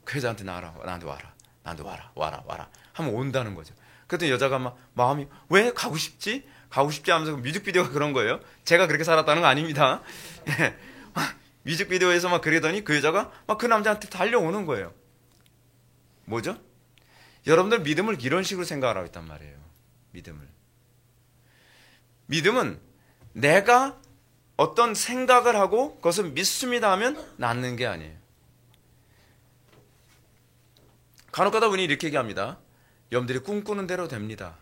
그 여자한테 나한테 와라. 나한테 와라. 하면 온다는 거죠. 그랬더니 여자가 막 마음이 왜 가고 싶지? 가고 싶지 하면서 뮤직비디오가 그런 거예요. 제가 그렇게 살았다는 거 아닙니다. 예. 뮤직비디오에서 막 그러더니 그 여자가 막 그 남자한테 달려오는 거예요. 뭐죠? 여러분들 믿음을 이런 식으로 생각하라고 했단 말이에요. 믿음은 내가 어떤 생각을 하고 그것을 믿습니다 하면 낫는 게 아니에요. 간혹가다 분이 이렇게 얘기합니다. 여러분들이 꿈꾸는 대로 됩니다.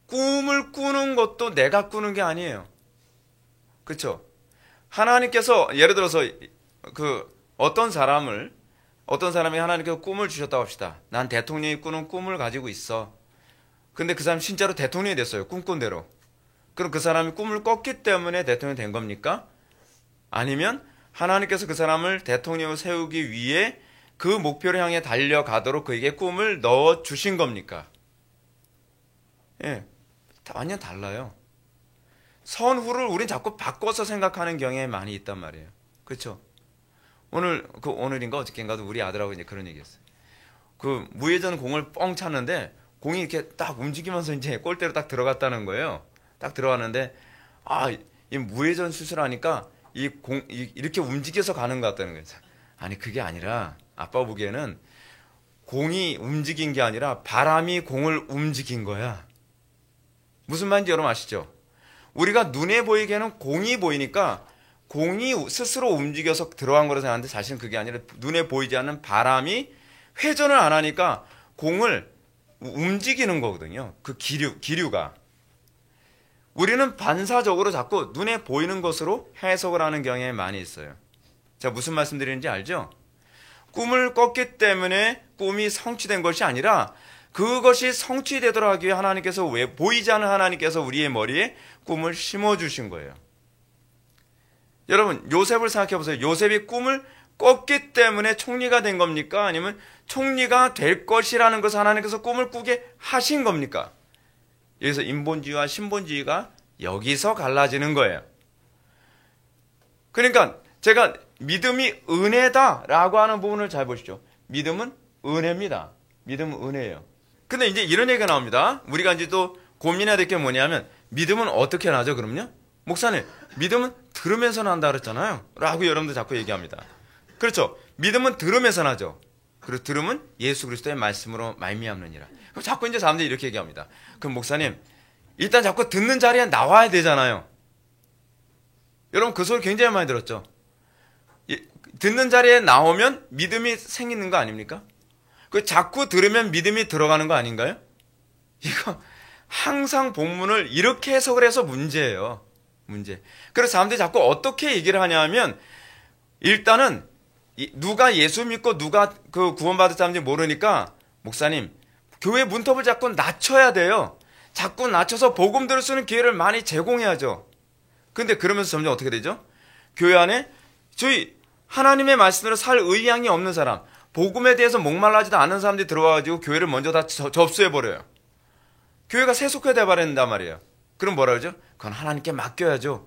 꿈을 꾸는 것도 내가 꾸는 게 아니에요. 그렇죠? 하나님께서 예를 들어서 어떤 사람이 하나님께서 꿈을 주셨다고 합시다. 난 대통령이 꾸는 꿈을 가지고 있어. 근데 그 사람이 진짜로 대통령이 됐어요. 꿈꾼 대로. 그럼 그 사람이 꿈을 꿨기 때문에 대통령이 된 겁니까? 아니면 하나님께서 그 사람을 대통령으로 세우기 위해 그 목표를 향해 달려가도록 그에게 꿈을 넣어 주신 겁니까? 예, 완전 달라요. 선후를 우린 자꾸 바꿔서 생각하는 경향이 많이 있단 말이에요. 그렇죠? 오늘인가 어저께인가도 우리 아들하고 이제 그런 얘기했어요. 그 무회전 공을 뻥 찼는데 공이 이렇게 딱 움직이면서 이제 골대로 딱 들어갔다는 거예요. 딱 들어갔는데 이 무회전 수술하니까 이렇게 움직여서 가는 것 같다는 거예요. 아니 그게 아니라 아빠 보기에는 공이 움직인 게 아니라 바람이 공을 움직인 거야. 무슨 말인지 여러분 아시죠? 우리가 눈에 보이기에는 공이 보이니까 공이 스스로 움직여서 들어간 거로 생각하는데 사실은 그게 아니라 눈에 보이지 않는 바람이 회전을 안 하니까 공을 움직이는 거거든요. 그 기류가. 우리는 반사적으로 자꾸 눈에 보이는 것으로 해석을 하는 경향이 많이 있어요. 자, 무슨 말씀 드리는지 알죠? 꿈을 꿨기 때문에 꿈이 성취된 것이 아니라 그것이 성취되도록 하기 위해 하나님께서 왜 보이지 않는 하나님께서 우리의 머리에 꿈을 심어주신 거예요. 여러분 요셉을 생각해 보세요. 요셉이 꿈을 꿨기 때문에 총리가 된 겁니까? 아니면 총리가 될 것이라는 것을 하나님께서 꿈을 꾸게 하신 겁니까? 여기서 인본주의와 신본주의가 여기서 갈라지는 거예요. 그러니까 제가 믿음이 은혜다라고 하는 부분을 잘 보시죠. 믿음은 은혜입니다. 믿음은 은혜예요. 근데 이제 이런 얘기가 나옵니다. 우리가 이제 또 고민해야 될 게 뭐냐면 믿음은 어떻게 나죠? 그럼요? 목사님, 믿음은 들으면서 난다 그랬잖아요. 라고 여러분들 자꾸 얘기합니다. 그렇죠? 믿음은 들으면서 나죠. 그리고 들음은 예수 그리스도의 말씀으로 말미암느니라. 그럼 자꾸 이제 사람들이 이렇게 얘기합니다. 그럼 목사님, 일단 자꾸 듣는 자리에 나와야 되잖아요. 여러분 그 소리 굉장히 많이 들었죠? 듣는 자리에 나오면 믿음이 생기는 거 아닙니까? 그 자꾸 들으면 믿음이 들어가는 거 아닌가요? 이거 항상 본문을 이렇게 해석을 해서 문제예요. 문제. 그래서 사람들이 자꾸 어떻게 얘기를 하냐면 일단은 누가 예수 믿고 누가 그 구원받을 사람인지 모르니까 목사님 교회 문턱을 자꾸 낮춰야 돼요. 자꾸 낮춰서 복음 들을 수 있는 기회를 많이 제공해야죠. 근데 그러면서 점점 어떻게 되죠? 교회 안에 저희 하나님의 말씀으로 살 의향이 없는 사람, 복음에 대해서 목말라지도 않은 사람들이 들어와가지고 교회를 먼저 다 접수해버려요. 교회가 세속화돼 버린단 말이에요. 그럼 뭐라 그러죠? 그건 하나님께 맡겨야죠.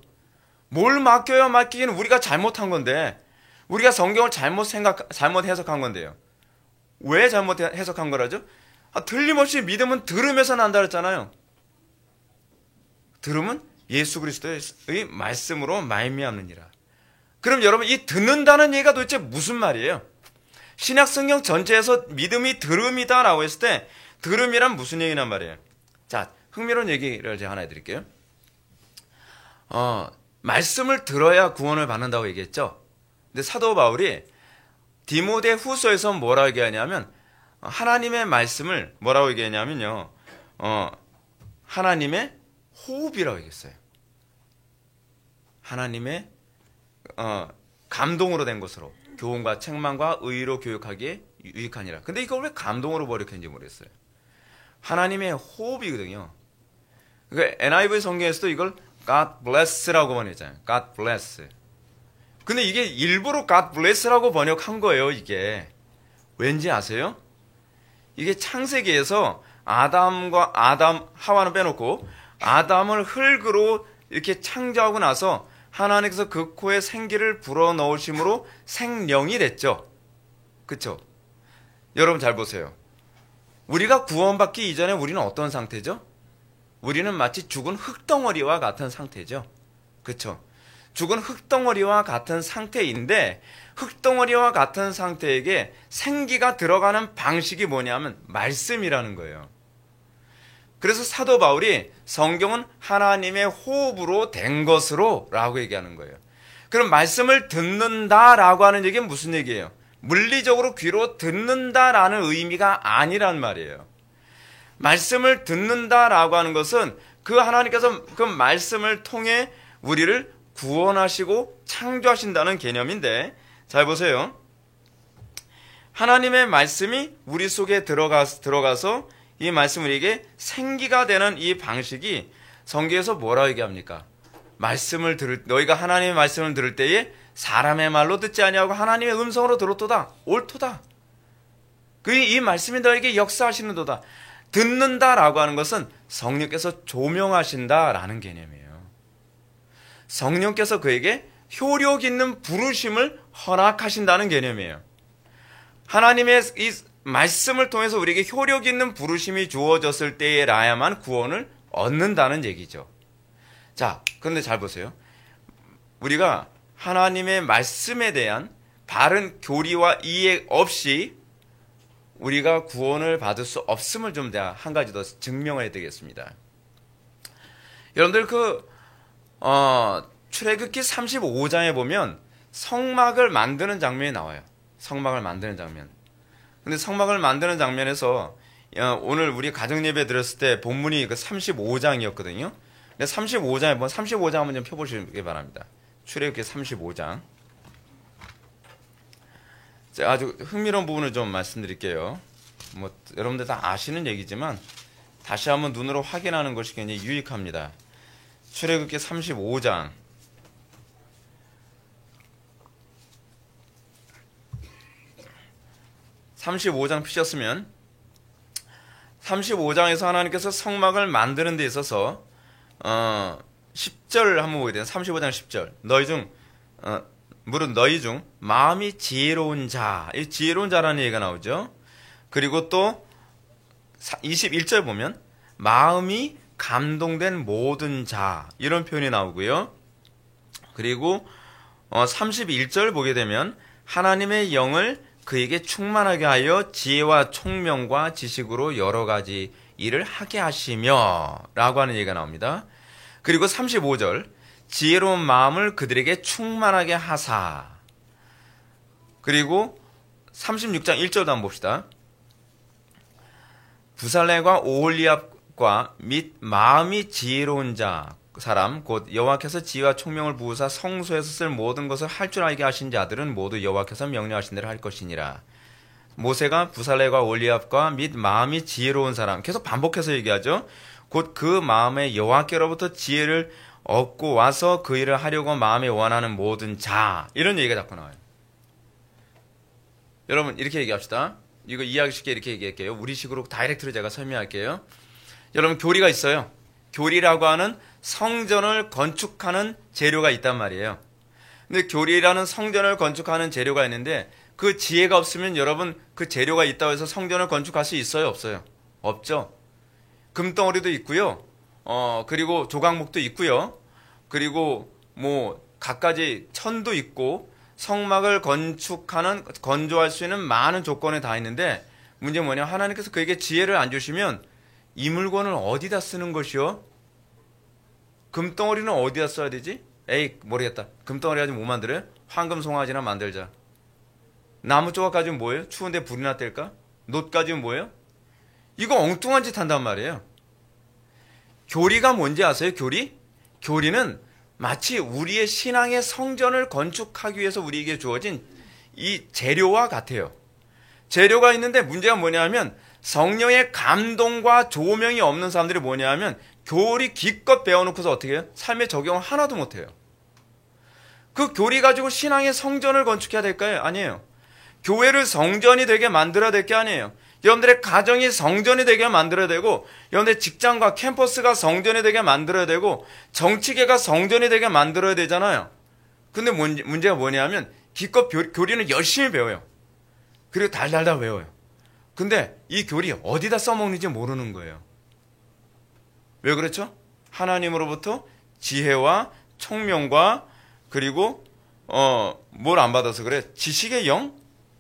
뭘 맡겨요? 맡기기는 우리가 잘못한 건데 우리가 성경을 잘못 해석한 건데요. 왜 잘못 해석한 거라죠? 틀림없이 믿음은 들으면서 난다 그랬잖아요. 들음은 예수 그리스도의 말씀으로 말미암느니라. 그럼 여러분 이 듣는다는 얘기가 도대체 무슨 말이에요? 신약 성경 전체에서 믿음이 들음이다라고 했을 때 들음이란 무슨 얘기란 말이에요? 자, 흥미로운 얘기를 제가 하나 해드릴게요. 말씀을 들어야 구원을 받는다고 얘기했죠. 근데 사도 바울이 디모데 후서에서 뭐라고 얘기하냐면 하나님의 말씀을 뭐라고 얘기하냐면요. 하나님의 호흡이라고 얘기했어요. 하나님의 감동으로 된 것으로 교훈과 책망과 의로 교육하기에 유익하니라. 근데 이걸 왜 감동으로 번역했는지 모르겠어요. 하나님의 호흡이거든요. 그러니까 NIV 성경에서도 이걸 God bless라고 번역했잖아요. God bless. 근데 이게 일부러 God bless라고 번역한 거예요, 이게. 왠지 아세요? 이게 창세기에서 하와는 빼놓고 아담을 흙으로 이렇게 창조하고 나서 하나님께서 그 코에 생기를 불어넣으심으로 생명이 됐죠. 그쵸? 여러분 잘 보세요. 우리가 구원받기 이전에 우리는 어떤 상태죠? 우리는 마치 죽은 흙덩어리와 같은 상태죠. 그쵸? 죽은 흙덩어리와 같은 상태인데 흙덩어리와 같은 상태에게 생기가 들어가는 방식이 뭐냐면 말씀이라는 거예요. 그래서 사도 바울이 성경은 하나님의 호흡으로 된 것으로 라고 얘기하는 거예요. 그럼 말씀을 듣는다라고 하는 얘기는 무슨 얘기예요? 물리적으로 귀로 듣는다라는 의미가 아니란 말이에요. 말씀을 듣는다라고 하는 것은 그 하나님께서 그 말씀을 통해 우리를 구원하시고 창조하신다는 개념인데, 잘 보세요. 하나님의 말씀이 우리 속에 들어가서 이 말씀 우리에게 생기가 되는 이 방식이 성경에서 뭐라고 얘기합니까? 너희가 하나님의 말씀을 들을 때에 사람의 말로 듣지 아니하고 하나님의 음성으로 들었도다. 옳도다. 이 말씀이 너에게 역사하시는도다. 듣는다라고 하는 것은 성령께서 조명하신다라는 개념이에요. 성령께서 그에게 효력 있는 부르심을 허락하신다는 개념이에요. 하나님의 이 말씀을 통해서 우리에게 효력 있는 부르심이 주어졌을 때에라야만 구원을 얻는다는 얘기죠. 자, 그런데 잘 보세요. 우리가 하나님의 말씀에 대한 바른 교리와 이해 없이 우리가 구원을 받을 수 없음을 좀 한 가지 더 증명해야 되겠습니다. 여러분들 출애굽기 35장에 보면 성막을 만드는 장면이 나와요. 성막을 만드는 장면. 근데 성막을 만드는 장면에서 오늘 우리 가정 예배 드렸을 때 본문이 그 35장이었거든요. 근데 35장에 보면 35장 한번 좀 펴보시기 바랍니다. 출애굽기 35장. 제가 아주 흥미로운 부분을 좀 말씀드릴게요. 여러분들 다 아시는 얘기지만 다시 한번 눈으로 확인하는 것이 굉장히 유익합니다. 출애굽기 35장. 35장 피셨으면 35장에서 하나님께서 성막을 만드는 데 있어서 10절 한번 보게 되면 35장 10절 무릇 너희 중 마음이 지혜로운 자, 이 지혜로운 자라는 얘기가 나오죠. 그리고 또 21절 보면 마음이 감동된 모든 자, 이런 표현이 나오고요. 그리고 31절 보게 되면 하나님의 영을 그에게 충만하게 하여 지혜와 총명과 지식으로 여러 가지 일을 하게 하시며 라고 하는 얘기가 나옵니다. 그리고 35절 지혜로운 마음을 그들에게 충만하게 하사. 그리고 36장 1절도 한번 봅시다. 부살레과 오홀리압과 및 마음이 지혜로운 사람 곧 여호와께서 지혜와 총명을 부으사 성소에서 쓸 모든 것을 할 줄 알게 하신 자들은 모두 여호와께서 명령하신 대로 할 것이니라. 모세가 부살레과 오홀리압과 및 마음이 지혜로운 사람, 계속 반복해서 얘기하죠. 곧 그 마음에 여호와께로부터 지혜를 얻고 와서 그 일을 하려고 마음에 원하는 모든 자, 이런 얘기가 자꾸 나와요. 여러분 이렇게 얘기합시다. 이거 이해하기 쉽게 이렇게 얘기할게요. 우리식으로 다이렉트로 제가 설명할게요. 여러분 교리가 있어요. 교리라고 하는 성전을 건축하는 재료가 있단 말이에요. 근데 교리라는 성전을 건축하는 재료가 있는데 그 지혜가 없으면 여러분 그 재료가 있다고 해서 성전을 건축할 수 있어요? 없어요? 없죠. 금덩어리도 있고요. 그리고 조각목도 있고요. 그리고 갖가지 천도 있고 성막을 건조할 수 있는 많은 조건이 다 있는데 문제는 뭐냐? 하나님께서 그에게 지혜를 안 주시면 이 물건을 어디다 쓰는 것이요? 금덩어리는 어디다 써야 되지? 에이 모르겠다. 금덩어리 가지고 뭐 만들어요? 황금 송아지나 만들자. 나무 조각 가지고 뭐예요? 추운데 불이나 뗄까? 놋 가지고 뭐예요? 이거 엉뚱한 짓 한단 말이에요. 교리가 뭔지 아세요? 교리는 마치 우리의 신앙의 성전을 건축하기 위해서 우리에게 주어진 이 재료와 같아요. 재료가 있는데 문제가 뭐냐면 성령의 감동과 조명이 없는 사람들이 뭐냐면 교리 기껏 배워놓고서 어떻게 해요? 삶에 적용을 하나도 못해요. 그 교리 가지고 신앙의 성전을 건축해야 될까요? 아니에요. 교회를 성전이 되게 만들어야 될 게 아니에요. 여러분들의 가정이 성전이 되게 만들어야 되고, 여러분들의 직장과 캠퍼스가 성전이 되게 만들어야 되고, 정치계가 성전이 되게 만들어야 되잖아요. 근데 문제가 뭐냐면 기껏 교리는 열심히 배워요. 그리고 달달달 외워요. 근데 이 교리 어디다 써먹는지 모르는 거예요. 왜 그렇죠? 하나님으로부터 지혜와 총명과 그리고 뭘 안 받아서 그래? 지식의 영?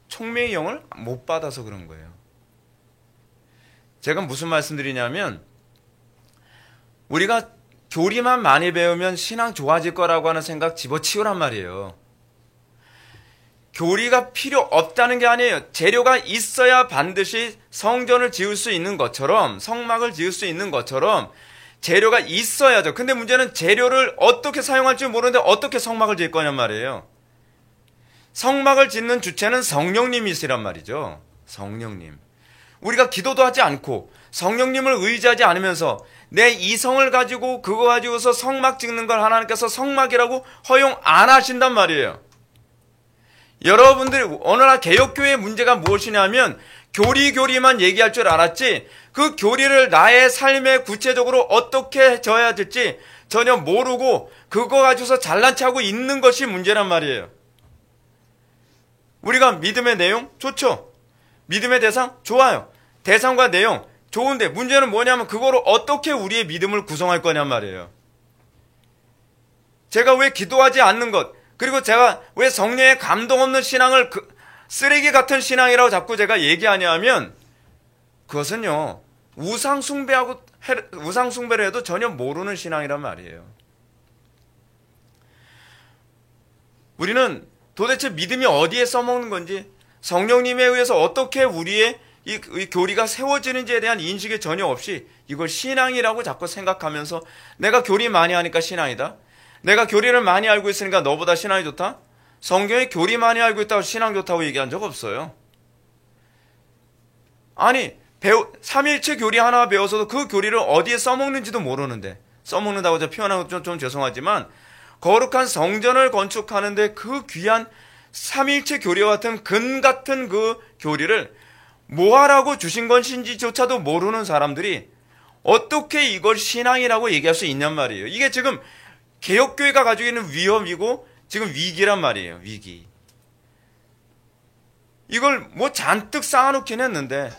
총명의 영을 못 받아서 그런 거예요. 제가 무슨 말씀드리냐면 우리가 교리만 많이 배우면 신앙 좋아질 거라고 하는 생각 집어치우란 말이에요. 교리가 필요 없다는 게 아니에요. 재료가 있어야 반드시 성전을 지을 수 있는 것처럼, 성막을 지을 수 있는 것처럼 재료가 있어야죠. 근데 문제는 재료를 어떻게 사용할지 모르는데 어떻게 성막을 지을 거냔 말이에요. 성막을 짓는 주체는 성령님이시란 말이죠. 성령님. 우리가 기도도 하지 않고 성령님을 의지하지 않으면서 내 이성을 가지고 그거 가지고서 성막 짓는 걸 하나님께서 성막이라고 허용 안 하신단 말이에요. 여러분들이 오늘날 개혁교회의 문제가 무엇이냐면 교리만 얘기할 줄 알았지 그 교리를 나의 삶에 구체적으로 어떻게 져야 될지 전혀 모르고 그거 가지고서 잘난 체하고 있는 것이 문제란 말이에요. 우리가 믿음의 내용 좋죠. 믿음의 대상 좋아요. 대상과 내용 좋은데 문제는 뭐냐면 그거로 어떻게 우리의 믿음을 구성할 거냔 말이에요. 제가 왜 기도하지 않는 것 그리고 제가 왜 성령의 감동 없는 신앙을 쓰레기 같은 신앙이라고 자꾸 제가 얘기하냐 하면 그것은요 우상 숭배를 해도 전혀 모르는 신앙이란 말이에요. 우리는 도대체 믿음이 어디에 써먹는 건지 성령님에 의해서 어떻게 우리의 이 교리가 세워지는지에 대한 인식이 전혀 없이 이걸 신앙이라고 자꾸 생각하면서 내가 교리 많이 하니까 신앙이다. 내가 교리를 많이 알고 있으니까 너보다 신앙이 좋다. 성경에 교리 많이 알고 있다고 신앙 좋다고 얘기한 적 없어요. 아니 삼일체 교리 하나 배워서도 그 교리를 어디에 써먹는지도 모르는데 써먹는다고 제가 표현하는 건 좀 죄송하지만 거룩한 성전을 건축하는데 그 귀한 삼일체 교리와 같은 근 같은 그 교리를 뭐하라고 주신 것인지조차도 모르는 사람들이 어떻게 이걸 신앙이라고 얘기할 수 있냔 말이에요. 이게 지금 개혁교회가 가지고 있는 위험이고 지금 위기란 말이에요. 위기. 이걸 뭐 잔뜩 쌓아놓긴 했는데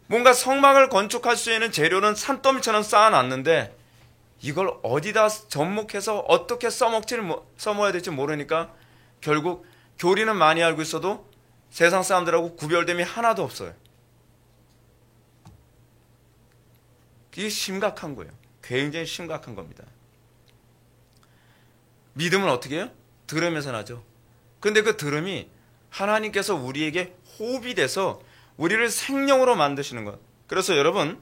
뭔가 성막을 건축할 수 있는 재료는 산더미처럼 쌓아놨는데 이걸 어디다 접목해서 어떻게 써먹어야 될지 모르니까 결국 교리는 많이 알고 있어도 세상 사람들하고 구별됨이 하나도 없어요. 이게 심각한 거예요. 굉장히 심각한 겁니다. 믿음은 어떻게 해요? 들으면서 나죠. 근데 그 들음이 하나님께서 우리에게 호흡이 돼서 우리를 생명으로 만드시는 것. 그래서 여러분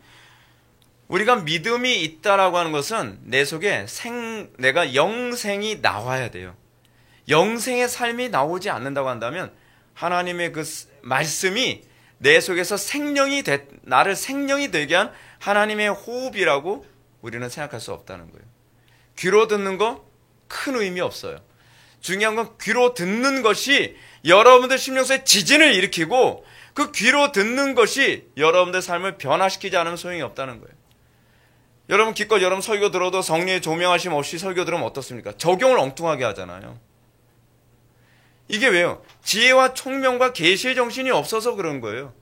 우리가 믿음이 있다라고 하는 것은 내 속에 내가 영생이 나와야 돼요. 영생의 삶이 나오지 않는다고 한다면 하나님의 그 말씀이 내 속에서 나를 생명이 되게 한 하나님의 호흡이라고 우리는 생각할 수 없다는 거예요. 귀로 듣는 거 큰 의미 없어요. 중요한 건 귀로 듣는 것이 여러분들 심령속에 지진을 일으키고 그 귀로 듣는 것이 여러분들 삶을 변화시키지 않으면 소용이 없다는 거예요. 여러분 기껏 여러분 설교 들어도 성령의 조명하심 없이 설교 들으면 어떻습니까? 적용을 엉뚱하게 하잖아요. 이게 왜요? 지혜와 총명과 계시의 정신이 없어서 그런 거예요.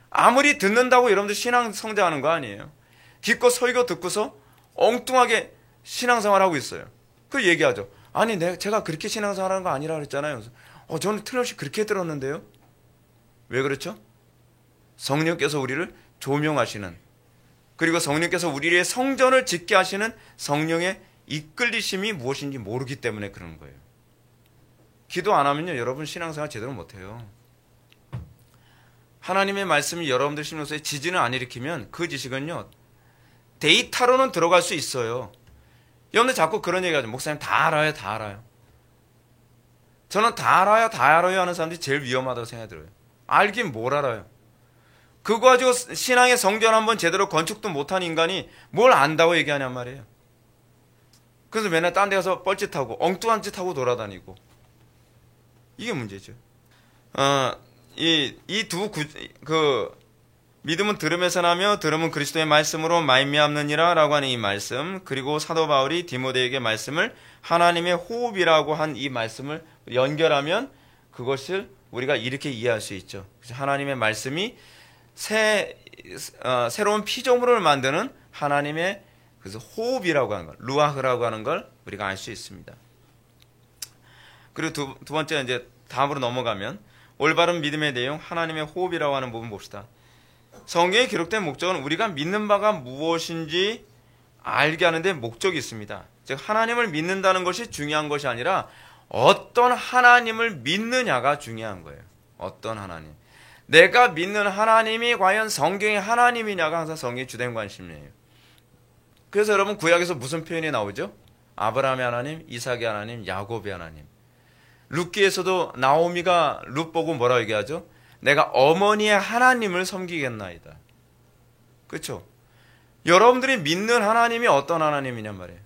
아무리 듣는다고 여러분들 신앙 성장하는 거 아니에요. 기껏 설교 듣고서 엉뚱하게 신앙생활하고 있어요. 그 얘기하죠. 아니 제가 그렇게 신앙생활하는 거 아니라 그랬잖아요. 저는 틀림없이 그렇게 들었는데요. 왜 그렇죠? 성령께서 우리를 조명하시는 그리고 성령께서 우리의 성전을 짓게 하시는 성령의 이끌리심이 무엇인지 모르기 때문에 그런 거예요. 기도 안 하면요 여러분 신앙생활 제대로 못해요. 하나님의 말씀이 여러분들 심령속에 지진을 안 일으키면 그 지식은요 데이터로는 들어갈 수 있어요. 여러분들 자꾸 그런 얘기 하죠. 목사님 다 알아요, 다 알아요. 저는 다 알아요, 다 알아요 하는 사람들이 제일 위험하다고 생각이 들어요. 알긴 뭘 알아요. 그거 가지고 신앙의 성전 한번 제대로 건축도 못한 인간이 뭘 안다고 얘기하냔 말이에요. 그래서 맨날 딴 데 가서 뻘짓하고 엉뚱한 짓하고 돌아다니고 이게 문제죠. 믿음은 들음에서 나며 들음은 그리스도의 말씀으로 말미암느니라라고 하는 이 말씀, 그리고 사도 바울이 디모데에게 말씀을 하나님의 호흡이라고 한 이 말씀을 연결하면 그것을 우리가 이렇게 이해할 수 있죠. 하나님의 말씀이 새로운 피조물을 만드는 하나님의 그래서 호흡이라고 하는 걸, 루아흐라고 하는 걸 우리가 알 수 있습니다. 그리고 두 번째 이제 다음으로 넘어가면 올바른 믿음의 내용, 하나님의 호흡이라고 하는 부분 봅시다. 성경에 기록된 목적은 우리가 믿는 바가 무엇인지 알게 하는데 목적이 있습니다. 즉 하나님을 믿는다는 것이 중요한 것이 아니라 어떤 하나님을 믿느냐가 중요한 거예요. 어떤 하나님. 내가 믿는 하나님이 과연 성경의 하나님이냐가 항상 성경의 주된 관심이에요. 그래서 여러분 구약에서 무슨 표현이 나오죠? 아브라함의 하나님, 이삭의 하나님, 야곱의 하나님. 룻기에서도 나오미가 룻 보고 뭐라고 얘기하죠? 내가 어머니의 하나님을 섬기겠나이다. 그렇죠? 여러분들이 믿는 하나님이 어떤 하나님이냔 말이에요.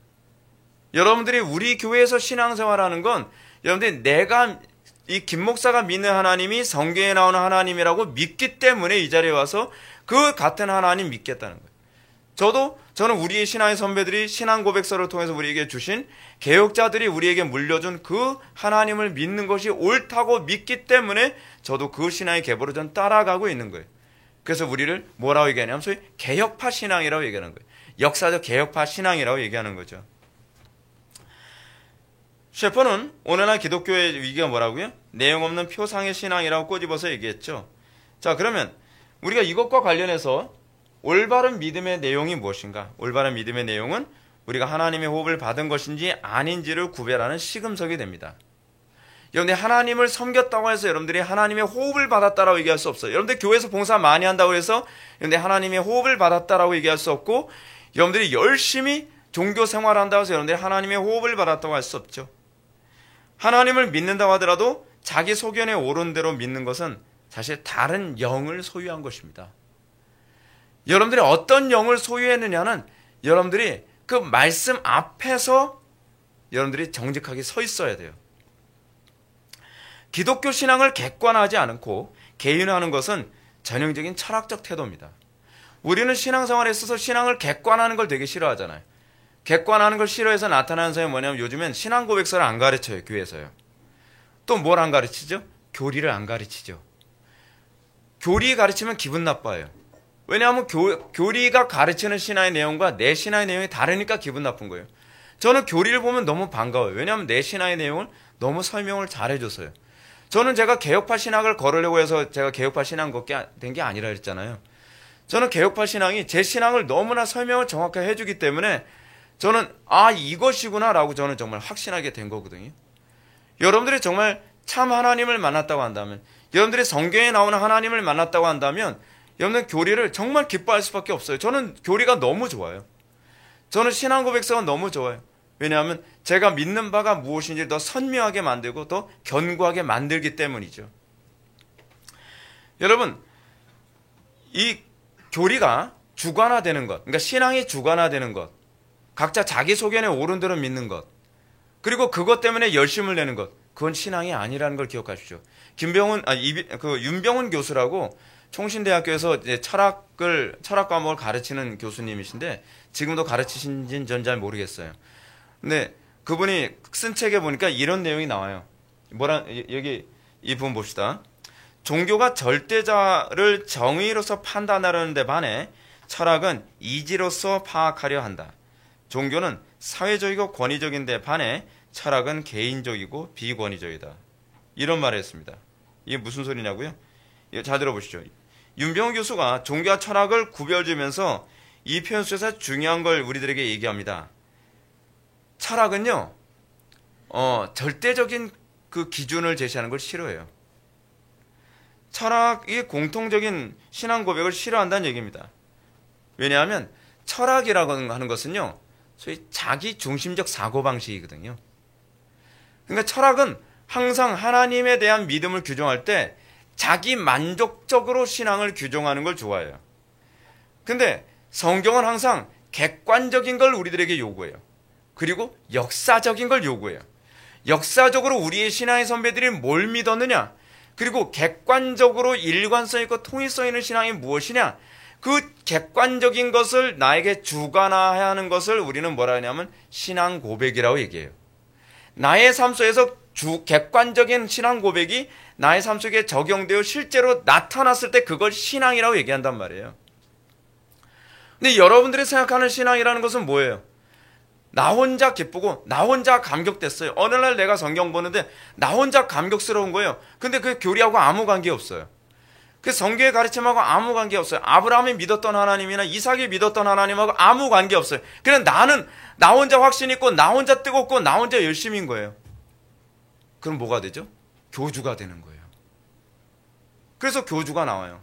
여러분들이 우리 교회에서 신앙생활하는 건 여러분들이 내가 이 김 목사가 믿는 하나님이 성경에 나오는 하나님이라고 믿기 때문에 이 자리에 와서 그 같은 하나님 믿겠다는 거예요. 저는 우리의 신앙의 선배들이 신앙 고백서를 통해서 우리에게 주신 개혁자들이 우리에게 물려준 그 하나님을 믿는 것이 옳다고 믿기 때문에 저도 그 신앙의 계보를 전 따라가고 있는 거예요. 그래서 우리를 뭐라고 얘기하냐면 소위 개혁파 신앙이라고 얘기하는 거예요. 역사적 개혁파 신앙이라고 얘기하는 거죠. 셰퍼는 오늘날 기독교의 위기가 뭐라고요? 내용 없는 표상의 신앙이라고 꼬집어서 얘기했죠. 자, 그러면 우리가 이것과 관련해서 올바른 믿음의 내용이 무엇인가? 올바른 믿음의 내용은 우리가 하나님의 호흡을 받은 것인지 아닌지를 구별하는 시금석이 됩니다. 여러분들 하나님을 섬겼다고 해서 여러분들이 하나님의 호흡을 받았다라고 얘기할 수 없어요. 여러분들 교회에서 봉사 많이 한다고 해서 여러분들 하나님의 호흡을 받았다라고 얘기할 수 없고, 여러분들이 열심히 종교 생활한다고 해서 여러분들이 하나님의 호흡을 받았다고 할 수 없죠. 하나님을 믿는다고 하더라도 자기 소견에 옳은 대로 믿는 것은 사실 다른 영을 소유한 것입니다. 여러분들이 어떤 영을 소유했느냐는 여러분들이 그 말씀 앞에서 여러분들이 정직하게 서 있어야 돼요. 기독교 신앙을 객관화하지 않고 개인화하는 것은 전형적인 철학적 태도입니다. 우리는 신앙생활에 있어서 신앙을 객관화하는 걸 되게 싫어하잖아요. 객관화하는 걸 싫어해서 나타나는 사람이 뭐냐면 요즘엔 신앙 고백서를 안 가르쳐요. 교회에서요. 또 뭘 안 가르치죠? 교리를 안 가르치죠. 교리 가르치면 기분 나빠요. 왜냐하면 교리가 가르치는 신앙의 내용과 내 신앙의 내용이 다르니까 기분 나쁜 거예요. 저는 교리를 보면 너무 반가워요. 왜냐하면 내 신앙의 내용을 너무 설명을 잘 해줬어요. 저는 제가 개혁파 신학을 걸으려고 해서 제가 개혁파 신앙 걷게 된 게 아니라 그랬잖아요. 저는 개혁파 신앙이 제 신앙을 너무나 설명을 정확하게 해주기 때문에 저는 이것이구나 라고 저는 정말 확신하게 된 거거든요. 여러분들이 정말 참 하나님을 만났다고 한다면, 여러분들이 성경에 나오는 하나님을 만났다고 한다면 여러분들 교리를 정말 기뻐할 수밖에 없어요. 저는 교리가 너무 좋아요. 저는 신앙 고백서가 너무 좋아요. 왜냐하면 제가 믿는 바가 무엇인지 더 선명하게 만들고 더 견고하게 만들기 때문이죠. 여러분, 이 교리가 주관화되는 것, 그러니까 신앙이 주관화되는 것, 각자 자기 소견에 옳은 대로 믿는 것, 그리고 그것 때문에 열심을 내는 것, 그건 신앙이 아니라는 걸 기억하십시오. 윤병훈 교수라고 총신대학교에서 이제 철학 과목을 가르치는 교수님이신데 지금도 가르치신지는 전 잘 모르겠어요. 근데 그분이 쓴 책에 보니까 이런 내용이 나와요. 여기 이 부분 봅시다. 종교가 절대자를 정의로서 판단하려는 데 반해 철학은 이지로서 파악하려 한다. 종교는 사회적이고 권위적인 데 반해 철학은 개인적이고 비권위적이다. 이런 말을 했습니다. 이게 무슨 소리냐고요? 잘 들어보시죠. 윤병훈 교수가 종교와 철학을 구별지면서 이 표현 속에서 중요한 걸 우리들에게 얘기합니다. 철학은요, 절대적인 그 기준을 제시하는 걸 싫어해요. 철학이 공통적인 신앙 고백을 싫어한다는 얘기입니다. 왜냐하면 철학이라고 하는 것은요, 소위 자기 중심적 사고방식이거든요. 그러니까 철학은 항상 하나님에 대한 믿음을 규정할 때 자기 만족적으로 신앙을 규정하는 걸 좋아해요. 근데 성경은 항상 객관적인 걸 우리들에게 요구해요. 그리고 역사적인 걸 요구해요. 역사적으로 우리의 신앙의 선배들이 뭘 믿었느냐, 그리고 객관적으로 일관성 있고 통일성 있는 신앙이 무엇이냐, 그 객관적인 것을 나에게 주관화하는 것을 우리는 뭐라 하냐면 신앙 고백이라고 얘기해요. 나의 삶 속에서 객관적인 신앙 고백이 나의 삶 속에 적용되어 실제로 나타났을 때 그걸 신앙이라고 얘기한단 말이에요. 근데 여러분들이 생각하는 신앙이라는 것은 뭐예요? 나 혼자 기쁘고 나 혼자 감격됐어요. 어느 날 내가 성경 보는데 나 혼자 감격스러운 거예요. 근데 그 교리하고 아무 관계 없어요. 그 성경의 가르침하고 아무 관계 없어요. 아브라함이 믿었던 하나님이나 이삭이 믿었던 하나님하고 아무 관계 없어요. 그냥 나는 나 혼자 확신 있고 나 혼자 뜨겁고 나 혼자 열심인 거예요. 그럼 뭐가 되죠? 교주가 되는 거예요. 그래서 교주가 나와요.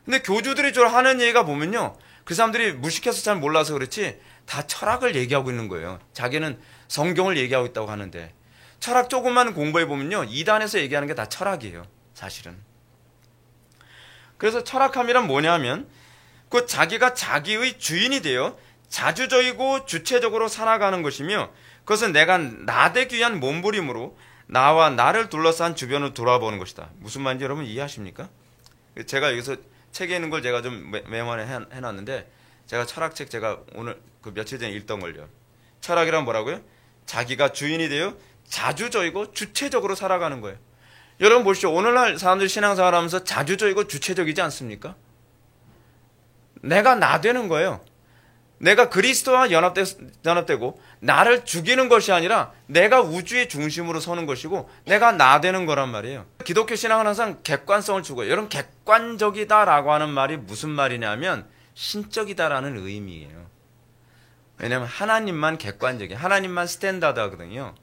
근데 교주들이 저 하는 얘기가 보면요, 그 사람들이 무식해서 잘 몰라서 그렇지 다 철학을 얘기하고 있는 거예요. 자기는 성경을 얘기하고 있다고 하는데 철학 조금만 공부해 보면요, 이단에서 얘기하는 게 다 철학이에요, 사실은. 그래서 철학함이란 뭐냐면 그 자기가 자기의 주인이 되어 자주적이고 주체적으로 살아가는 것이며, 그것은 내가 나되기 위한 몸부림으로 나와 나를 둘러싼 주변을 돌아보는 것이다. 무슨 말인지 여러분 이해하십니까? 제가 여기서 책에 있는 걸 제가 좀 메모를 해놨는데, 제가 철학책 제가 오늘 그 며칠 전에 읽던 걸요. 철학이란 뭐라고요? 자기가 주인이 되어 자주적이고 주체적으로 살아가는 거예요. 여러분 보시죠. 오늘날 사람들이 신앙생활 하면서 자주적이고 주체적이지 않습니까? 내가 나 되는 거예요. 내가 그리스도와 연합되고 나를 죽이는 것이 아니라 내가 우주의 중심으로 서는 것이고 내가 나 되는 거란 말이에요. 기독교 신앙은 항상 객관성을 추구해요. 여러분, 객관적이다라고 하는 말이 무슨 말이냐면 신적이다라는 의미예요. 왜냐하면 하나님만 객관적이에요. 하나님만 스탠다드 하거든요.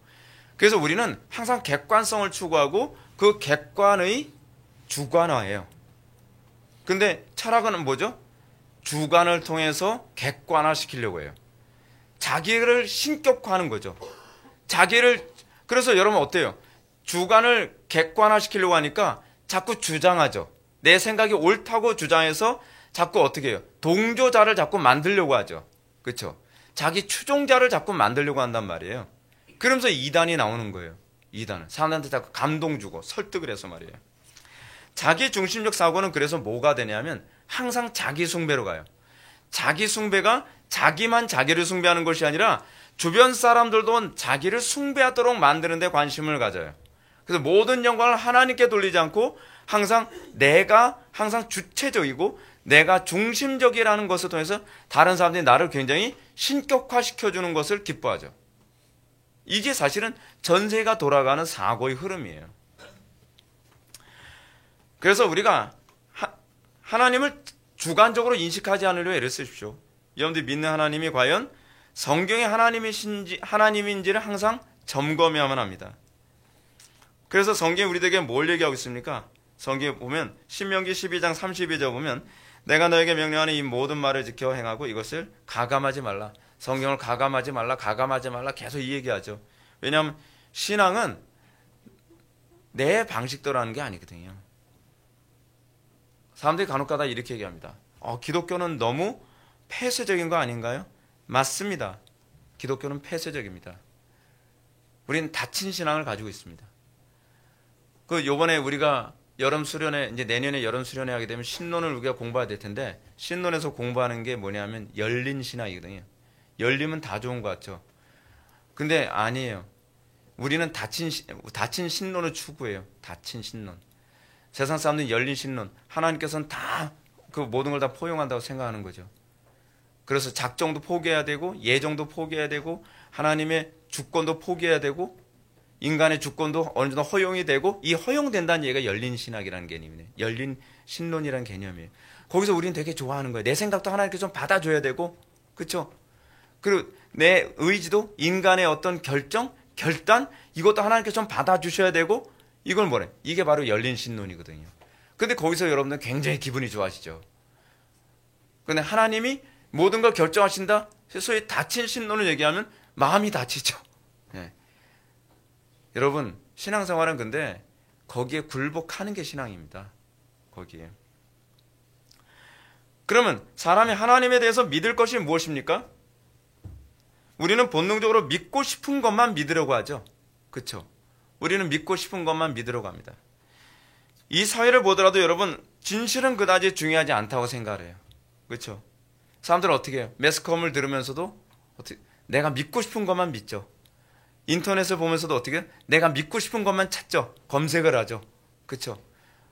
그래서 우리는 항상 객관성을 추구하고 그 객관의 주관화예요. 근데 철학은 뭐죠? 주관을 통해서 객관화시키려고 해요. 자기를 신격화하는 거죠. 그래서 여러분 어때요? 주관을 객관화시키려고 하니까 자꾸 주장하죠. 내 생각이 옳다고 주장해서 자꾸 어떻게 해요? 동조자를 자꾸 만들려고 하죠. 그렇죠? 자기 추종자를 자꾸 만들려고 한단 말이에요. 그러면서 이단이 나오는 거예요. 이단은 사람들한테 자꾸 감동 주고 설득을 해서 말이에요. 자기 중심적 사고는 그래서 뭐가 되냐면 항상 자기 숭배로 가요. 자기 숭배가 자기만 자기를 숭배하는 것이 아니라 주변 사람들도 자기를 숭배하도록 만드는 데 관심을 가져요. 그래서 모든 영광을 하나님께 돌리지 않고 항상 내가 항상 주체적이고 내가 중심적이라는 것을 통해서 다른 사람들이 나를 굉장히 신격화시켜주는 것을 기뻐하죠. 이게 사실은 전세가 돌아가는 사고의 흐름이에요. 그래서 우리가 하나님을 주관적으로 인식하지 않으려 애를 쓰십시오. 여러분들이 믿는 하나님이 과연 성경의 하나님인지를 항상 점검해야만 합니다. 그래서 성경이 우리에게 뭘 얘기하고 있습니까? 성경에 보면 신명기 12장 32절 보면 내가 너에게 명령하는 이 모든 말을 지켜 행하고 이것을 가감하지 말라. 성경을 가감하지 말라 계속 이 얘기하죠. 왜냐하면 신앙은 내 방식대로 하는 게 아니거든요. 사람들이 간혹가다 이렇게 얘기합니다. 기독교는 너무 폐쇄적인 거 아닌가요? 맞습니다. 기독교는 폐쇄적입니다. 우리는 닫힌 신앙을 가지고 있습니다. 요번에 우리가 여름 수련회, 이제 내년에 여름 수련회 하게 되면 신론을 우리가 공부해야 될 텐데, 신론에서 공부하는 게 뭐냐면 열린 신앙이거든요. 열리면 다 좋은 것 같죠. 근데 아니에요. 우리는 닫힌 신론을 추구해요. 닫힌 신론. 세상 사람들은 열린 신론. 하나님께서는 다 그 모든 걸 다 포용한다고 생각하는 거죠. 그래서 작정도 포기해야 되고 예정도 포기해야 되고 하나님의 주권도 포기해야 되고 인간의 주권도 어느 정도 허용이 되고, 이 허용된다는 얘기가 열린 신학이라는 개념이에요. 열린 신론이라는 개념이에요. 거기서 우리는 되게 좋아하는 거예요. 내 생각도 하나님께서 좀 받아줘야 되고, 그렇죠? 그리고 내 의지도 인간의 어떤 결단 이것도 하나님께서 좀 받아주셔야 되고, 이걸 뭐래? 이게 바로 열린 신론이거든요. 근데 거기서 여러분들 굉장히 기분이 좋아하시죠. 근데 하나님이 모든 걸 결정하신다? 소위 다친 신론을 얘기하면 마음이 다치죠. 예. 여러분, 신앙생활은 근데 거기에 굴복하는 게 신앙입니다. 거기에. 그러면 사람이 하나님에 대해서 믿을 것이 무엇입니까? 우리는 본능적으로 믿고 싶은 것만 믿으려고 하죠. 그렇죠? 우리는 믿고 싶은 것만 믿으려고 합니다. 이 사회를 보더라도 여러분, 진실은 그다지 중요하지 않다고 생각을 해요. 그렇죠? 사람들은 어떻게 해요? 매스컴을 들으면서도 내가 믿고 싶은 것만 믿죠. 인터넷을 보면서도 어떻게 해요? 내가 믿고 싶은 것만 찾죠. 검색을 하죠. 그렇죠?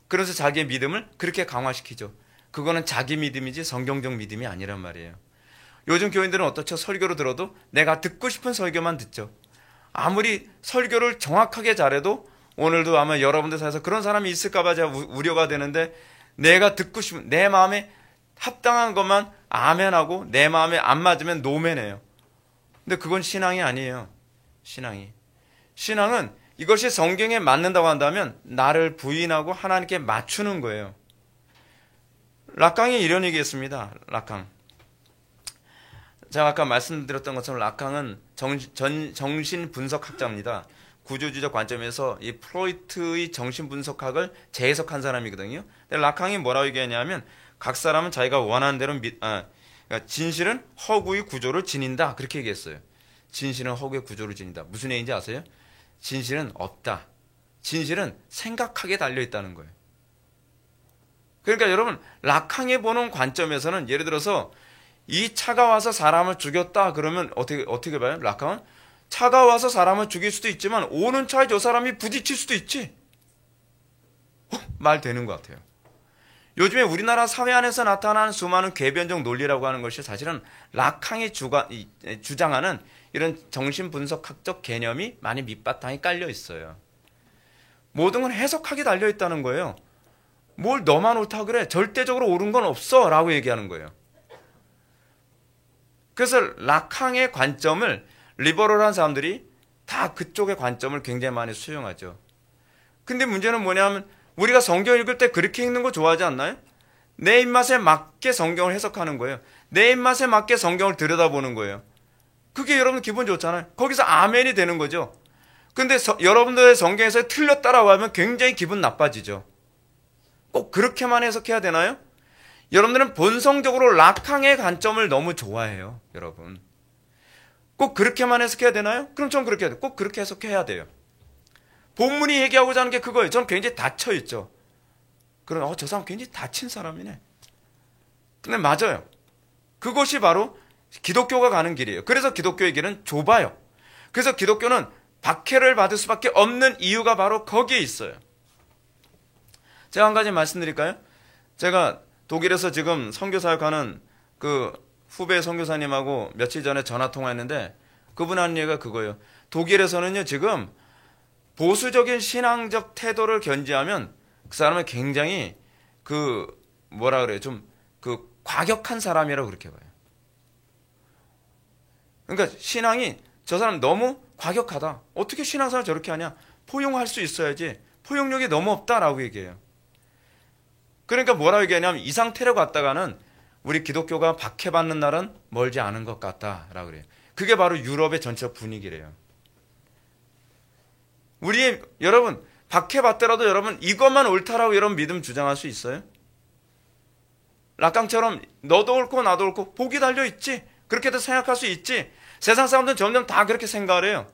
그래서 자기의 믿음을 그렇게 강화시키죠. 그거는 자기 믿음이지 성경적 믿음이 아니란 말이에요. 요즘 교인들은 어떻죠? 설교로 들어도 내가 듣고 싶은 설교만 듣죠. 아무리 설교를 정확하게 잘해도 오늘도 아마 여러분들 사이에서 그런 사람이 있을까봐 제가 우려가 되는데, 내가 듣고 싶은 내 마음에 합당한 것만 아멘하고 내 마음에 안 맞으면 노멘해요. 근데 그건 신앙이 아니에요. 신앙은 이것이 성경에 맞는다고 한다면 나를 부인하고 하나님께 맞추는 거예요. 락강이 이런 얘기했습니다. 락강. 제가 아까 말씀드렸던 것처럼 락강은 정신분석학자입니다. 구조주의적 관점에서 이 프로이트의 정신분석학을 재해석한 사람이거든요. 근데 락강이 뭐라고 얘기하냐면, 각 사람은 자기가 원하는 대로 그러니까 진실은 허구의 구조를 지닌다, 그렇게 얘기했어요. 진실은 허구의 구조를 지닌다. 무슨 얘기인지 아세요? 진실은 없다. 진실은 생각하게 달려있다는 거예요. 그러니까 여러분, 락강이 보는 관점에서는 예를 들어서 이 차가 와서 사람을 죽였다 그러면 어떻게 봐요? 락강은 차가 와서 사람을 죽일 수도 있지만 오는 차에 저 사람이 부딪힐 수도 있지. 말 되는 것 같아요. 요즘에 우리나라 사회 안에서 나타나는 수많은 궤변적 논리라고 하는 것이 사실은 락강이 주장하는 이런 정신분석학적 개념이 많이 밑바탕에 깔려 있어요. 모든 건 해석하게 달려 있다는 거예요. 뭘 너만 옳다 그래? 절대적으로 옳은 건 없어 라고 얘기하는 거예요. 그래서 락강의 관점을 리버럴한 사람들이 다 그쪽의 관점을 굉장히 많이 수용하죠. 근데 문제는 뭐냐면, 우리가 성경 읽을 때 그렇게 읽는 거 좋아하지 않나요? 내 입맛에 맞게 성경을 해석하는 거예요. 내 입맛에 맞게 성경을 들여다보는 거예요. 그게 여러분 기분 좋잖아요. 거기서 아멘이 되는 거죠. 근데 여러분들의 성경에서 틀렸다라고 하면 굉장히 기분 나빠지죠. 꼭 그렇게만 해석해야 되나요? 여러분들은 본성적으로 락강의 관점을 너무 좋아해요. 여러분. 꼭 그렇게만 해석해야 되나요? 그럼 전 그렇게 해야 돼요. 꼭 그렇게 해석해야 돼요. 본문이 얘기하고자 하는 게 그거예요. 전 굉장히 닫혀있죠. 그럼 저 사람 굉장히 닫힌 사람이네. 근데 맞아요. 그것이 바로 기독교가 가는 길이에요. 그래서 기독교의 길은 좁아요. 그래서 기독교는 박해를 받을 수밖에 없는 이유가 바로 거기에 있어요. 제가 한 가지 말씀드릴까요? 제가 독일에서 지금 선교사역하는 그 후배 선교사님하고 며칠 전에 전화 통화했는데, 그분 하는 얘기가 그거예요. 독일에서는요, 지금 보수적인 신앙적 태도를 견지하면 그 사람은 굉장히 좀 과격한 사람이라고 그렇게 봐요. 그러니까 신앙이 저 사람 너무 과격하다. 어떻게 신앙생활 저렇게 하냐? 포용할 수 있어야지. 포용력이 너무 없다라고 얘기해요. 그러니까 뭐라고 얘기하냐면, 이 상태로 갔다가는 우리 기독교가 박해받는 날은 멀지 않은 것 같다라고 그래요. 그게 바로 유럽의 전체 분위기래요. 여러분, 박해받더라도 여러분 이것만 옳다라고 여러분 믿음 주장할 수 있어요? 락강처럼 너도 옳고 나도 옳고 복이 달려있지, 그렇게도 생각할 수 있지. 세상 사람들은 점점 다 그렇게 생각을 해요.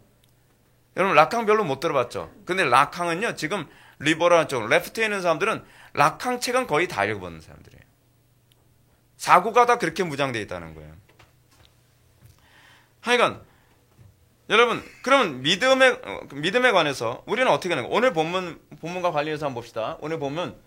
여러분, 락강 별로 못 들어봤죠? 근데 락강은요, 지금 리버럴한 쪽, 레프트에 있는 사람들은 락강 책은 거의 다 읽어보는 사람들이에요. 사고가 다 그렇게 무장되어 있다는 거예요. 하여간 여러분, 그러면 믿음에 관해서 우리는 어떻게 하는 거예요? 오늘 본문과 관련해서 한번 봅시다. 오늘 본문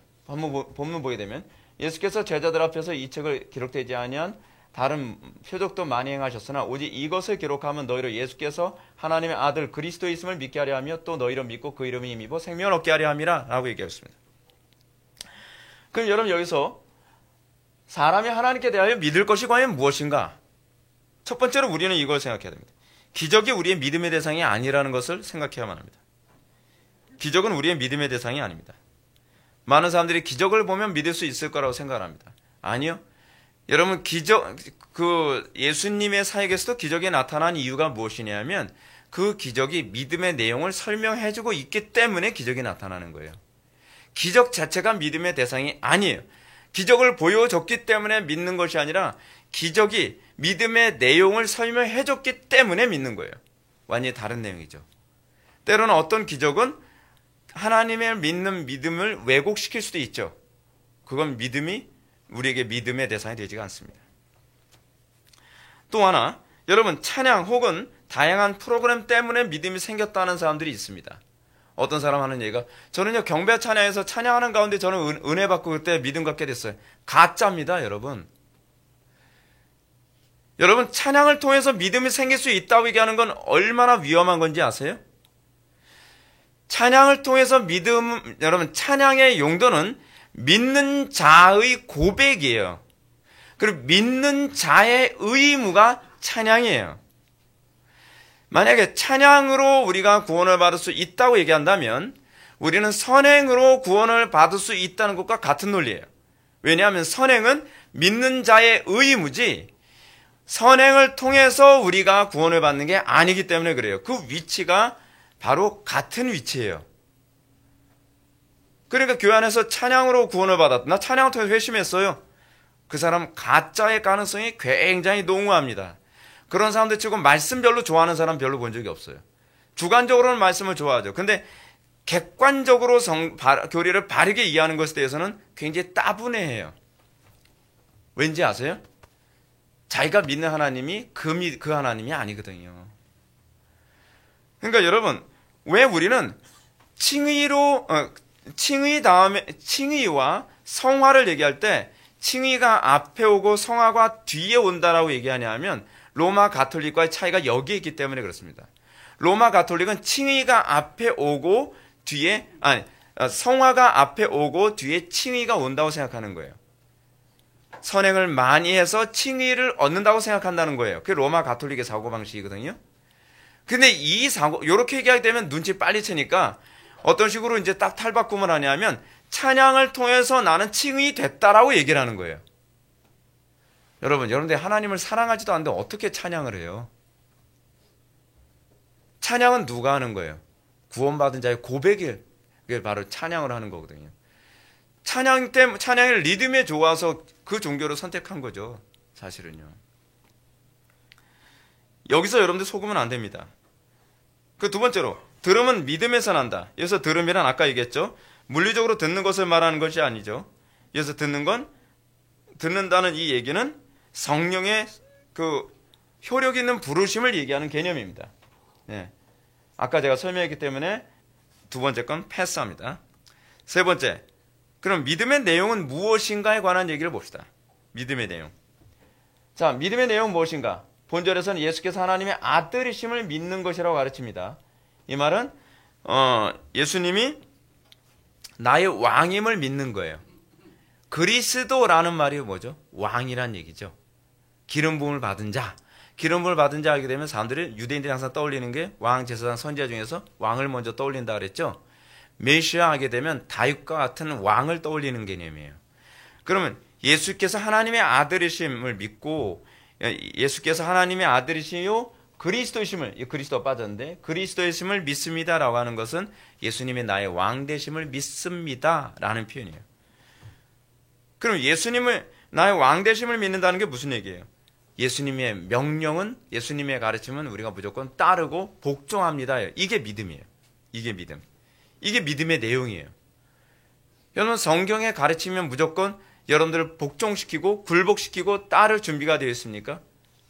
보게 되면, 예수께서 제자들 앞에서 이 책을 기록되지 아니한 다른 표적도 많이 행하셨으나 오직 이것을 기록하면 너희로 예수께서 하나님의 아들 그리스도의 있음을 믿게 하려 하며 또 너희로 믿고 그 이름을 힘입어 생명을 얻게 하려 함이라 라고 얘기했습니다. 그럼 여러분, 여기서 사람이 하나님께 대하여 믿을 것이 과연 무엇인가? 첫 번째로 우리는 이걸 생각해야 됩니다. 기적이 우리의 믿음의 대상이 아니라는 것을 생각해야만 합니다. 기적은 우리의 믿음의 대상이 아닙니다. 많은 사람들이 기적을 보면 믿을 수 있을 거라고 생각합니다. 아니요. 여러분 예수님의 사역에서도 기적이 나타난 이유가 무엇이냐면 그 기적이 믿음의 내용을 설명해주고 있기 때문에 기적이 나타나는 거예요. 기적 자체가 믿음의 대상이 아니에요. 기적을 보여줬기 때문에 믿는 것이 아니라 기적이 믿음의 내용을 설명해줬기 때문에 믿는 거예요. 완전히 다른 내용이죠. 때로는 어떤 기적은 하나님의 믿는 믿음을 왜곡시킬 수도 있죠. 그건 우리에게 믿음의 대상이 되지가 않습니다. 또 하나, 여러분 찬양 혹은 다양한 프로그램 때문에 믿음이 생겼다는 사람들이 있습니다. 어떤 사람 하는 얘기가 저는요 경배 찬양에서 찬양하는 가운데 저는 은혜 받고 그때 믿음 갖게 됐어요. 가짜입니다, 여러분. 여러분 찬양을 통해서 믿음이 생길 수 있다고 얘기하는 건 얼마나 위험한 건지 아세요? 찬양을 통해서 여러분 찬양의 용도는 믿는 자의 고백이에요. 그리고 믿는 자의 의무가 찬양이에요. 만약에 찬양으로 우리가 구원을 받을 수 있다고 얘기한다면 우리는 선행으로 구원을 받을 수 있다는 것과 같은 논리예요. 왜냐하면 선행은 믿는 자의 의무지 선행을 통해서 우리가 구원을 받는 게 아니기 때문에 그래요. 그 위치가 바로 같은 위치예요. 그러니까 교회 안에서 찬양으로 구원을 받았다. 나 찬양을 통해서 회심했어요. 그 사람 가짜의 가능성이 굉장히 농후합니다. 그런 사람들 치고 말씀 별로 좋아하는 사람 별로 본 적이 없어요. 주관적으로는 말씀을 좋아하죠. 근데 객관적으로 교리를 바르게 이해하는 것에 대해서는 굉장히 따분해해요. 왠지 아세요? 자기가 믿는 하나님이 그 하나님이 아니거든요. 그러니까 여러분, 왜 우리는 칭의와 성화를 얘기할 때 칭의가 앞에 오고 성화가 뒤에 온다라고 얘기하냐 하면 로마 가톨릭과의 차이가 여기에 있기 때문에 그렇습니다. 로마 가톨릭은 칭의가 앞에 오고 성화가 앞에 오고 뒤에 칭의가 온다고 생각하는 거예요. 선행을 많이 해서 칭의를 얻는다고 생각한다는 거예요. 그게 로마 가톨릭의 사고방식이거든요. 근데 요렇게 얘기하게 되면 눈치 빨리 채니까 어떤 식으로 이제 딱 탈바꿈을 하냐면 찬양을 통해서 나는 칭의 됐다라고 얘기를 하는 거예요. 여러분들 하나님을 사랑하지도 않는데 어떻게 찬양을 해요? 찬양은 누가 하는 거예요? 구원받은 자의 고백이 그게 바로 찬양을 하는 거거든요. 찬양이 리듬에 좋아서 그 종교를 선택한 거죠. 사실은요. 여기서 여러분들 속으면 안 됩니다. 그 두 번째로 들음은 믿음에서 난다. 여기서 들음이란 아까 얘기했죠. 물리적으로 듣는 것을 말하는 것이 아니죠. 여기서 듣는다는 이 얘기는 성령의 그 효력 있는 부르심을 얘기하는 개념입니다. 네. 아까 제가 설명했기 때문에 두 번째 건 패스합니다. 세 번째, 그럼 믿음의 내용은 무엇인가에 관한 얘기를 봅시다. 믿음의 내용. 자, 믿음의 내용은 무엇인가? 본절에서는 예수께서 하나님의 아들이심을 믿는 것이라고 가르칩니다. 이 말은 예수님이 나의 왕임을 믿는 거예요. 그리스도라는 말이 뭐죠? 왕이란 얘기죠. 기름 부음을 받은 자. 기름 부음을 받은 자 하게 되면 사람들이 유대인들이 항상 떠올리는 게 왕, 제사장, 선지자 중에서 왕을 먼저 떠올린다 그랬죠. 메시아 하게 되면 다윗과 같은 왕을 떠올리는 개념이에요. 그러면 예수께서 하나님의 아들이심을 믿고 예수께서 하나님의 아들이시요 그리스도이심을, 그리스도가 빠졌는데 그리스도이심을 믿습니다라고 하는 것은 예수님의 나의 왕 되심을 믿습니다라는 표현이에요. 그럼 예수님을 나의 왕 되심을 믿는다는 게 무슨 얘기예요? 예수님의 명령은, 예수님의 가르침은 우리가 무조건 따르고 복종합니다. 이게 믿음이에요. 이게 믿음. 이게 믿음의 내용이에요. 여러분 성경에 가르치면 무조건 여러분들을 복종시키고 굴복시키고 따를 준비가 되어 있습니까?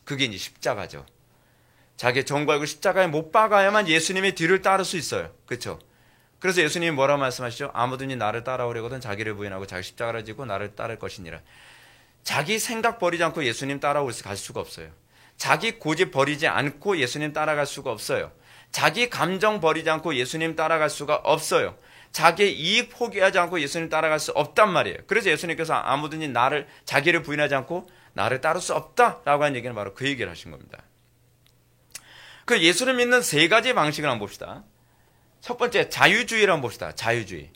그게 이제 십자가죠. 자기의 정과 알고 십자가에 못 박아야만 예수님의 뒤를 따를 수 있어요. 그렇죠? 그래서 예수님이 뭐라고 말씀하시죠? 아무든지 나를 따라오려거든 자기를 부인하고 자기 십자가를 지고 나를 따를 것이니라. 자기 생각 버리지 않고 예수님 따라갈 수가 없어요. 자기 고집 버리지 않고 예수님 따라갈 수가 없어요. 자기 감정 버리지 않고 예수님 따라갈 수가 없어요. 자기의 이익 포기하지 않고 예수님 따라갈 수 없단 말이에요. 그래서 예수님께서 아무든지 자기를 부인하지 않고 나를 따를 수 없다라고 하는 얘기는 바로 그 얘기를 하신 겁니다. 그 예수를 믿는 세 가지 방식을 한번 봅시다. 첫 번째 자유주의를 한번 봅시다. 자유주의.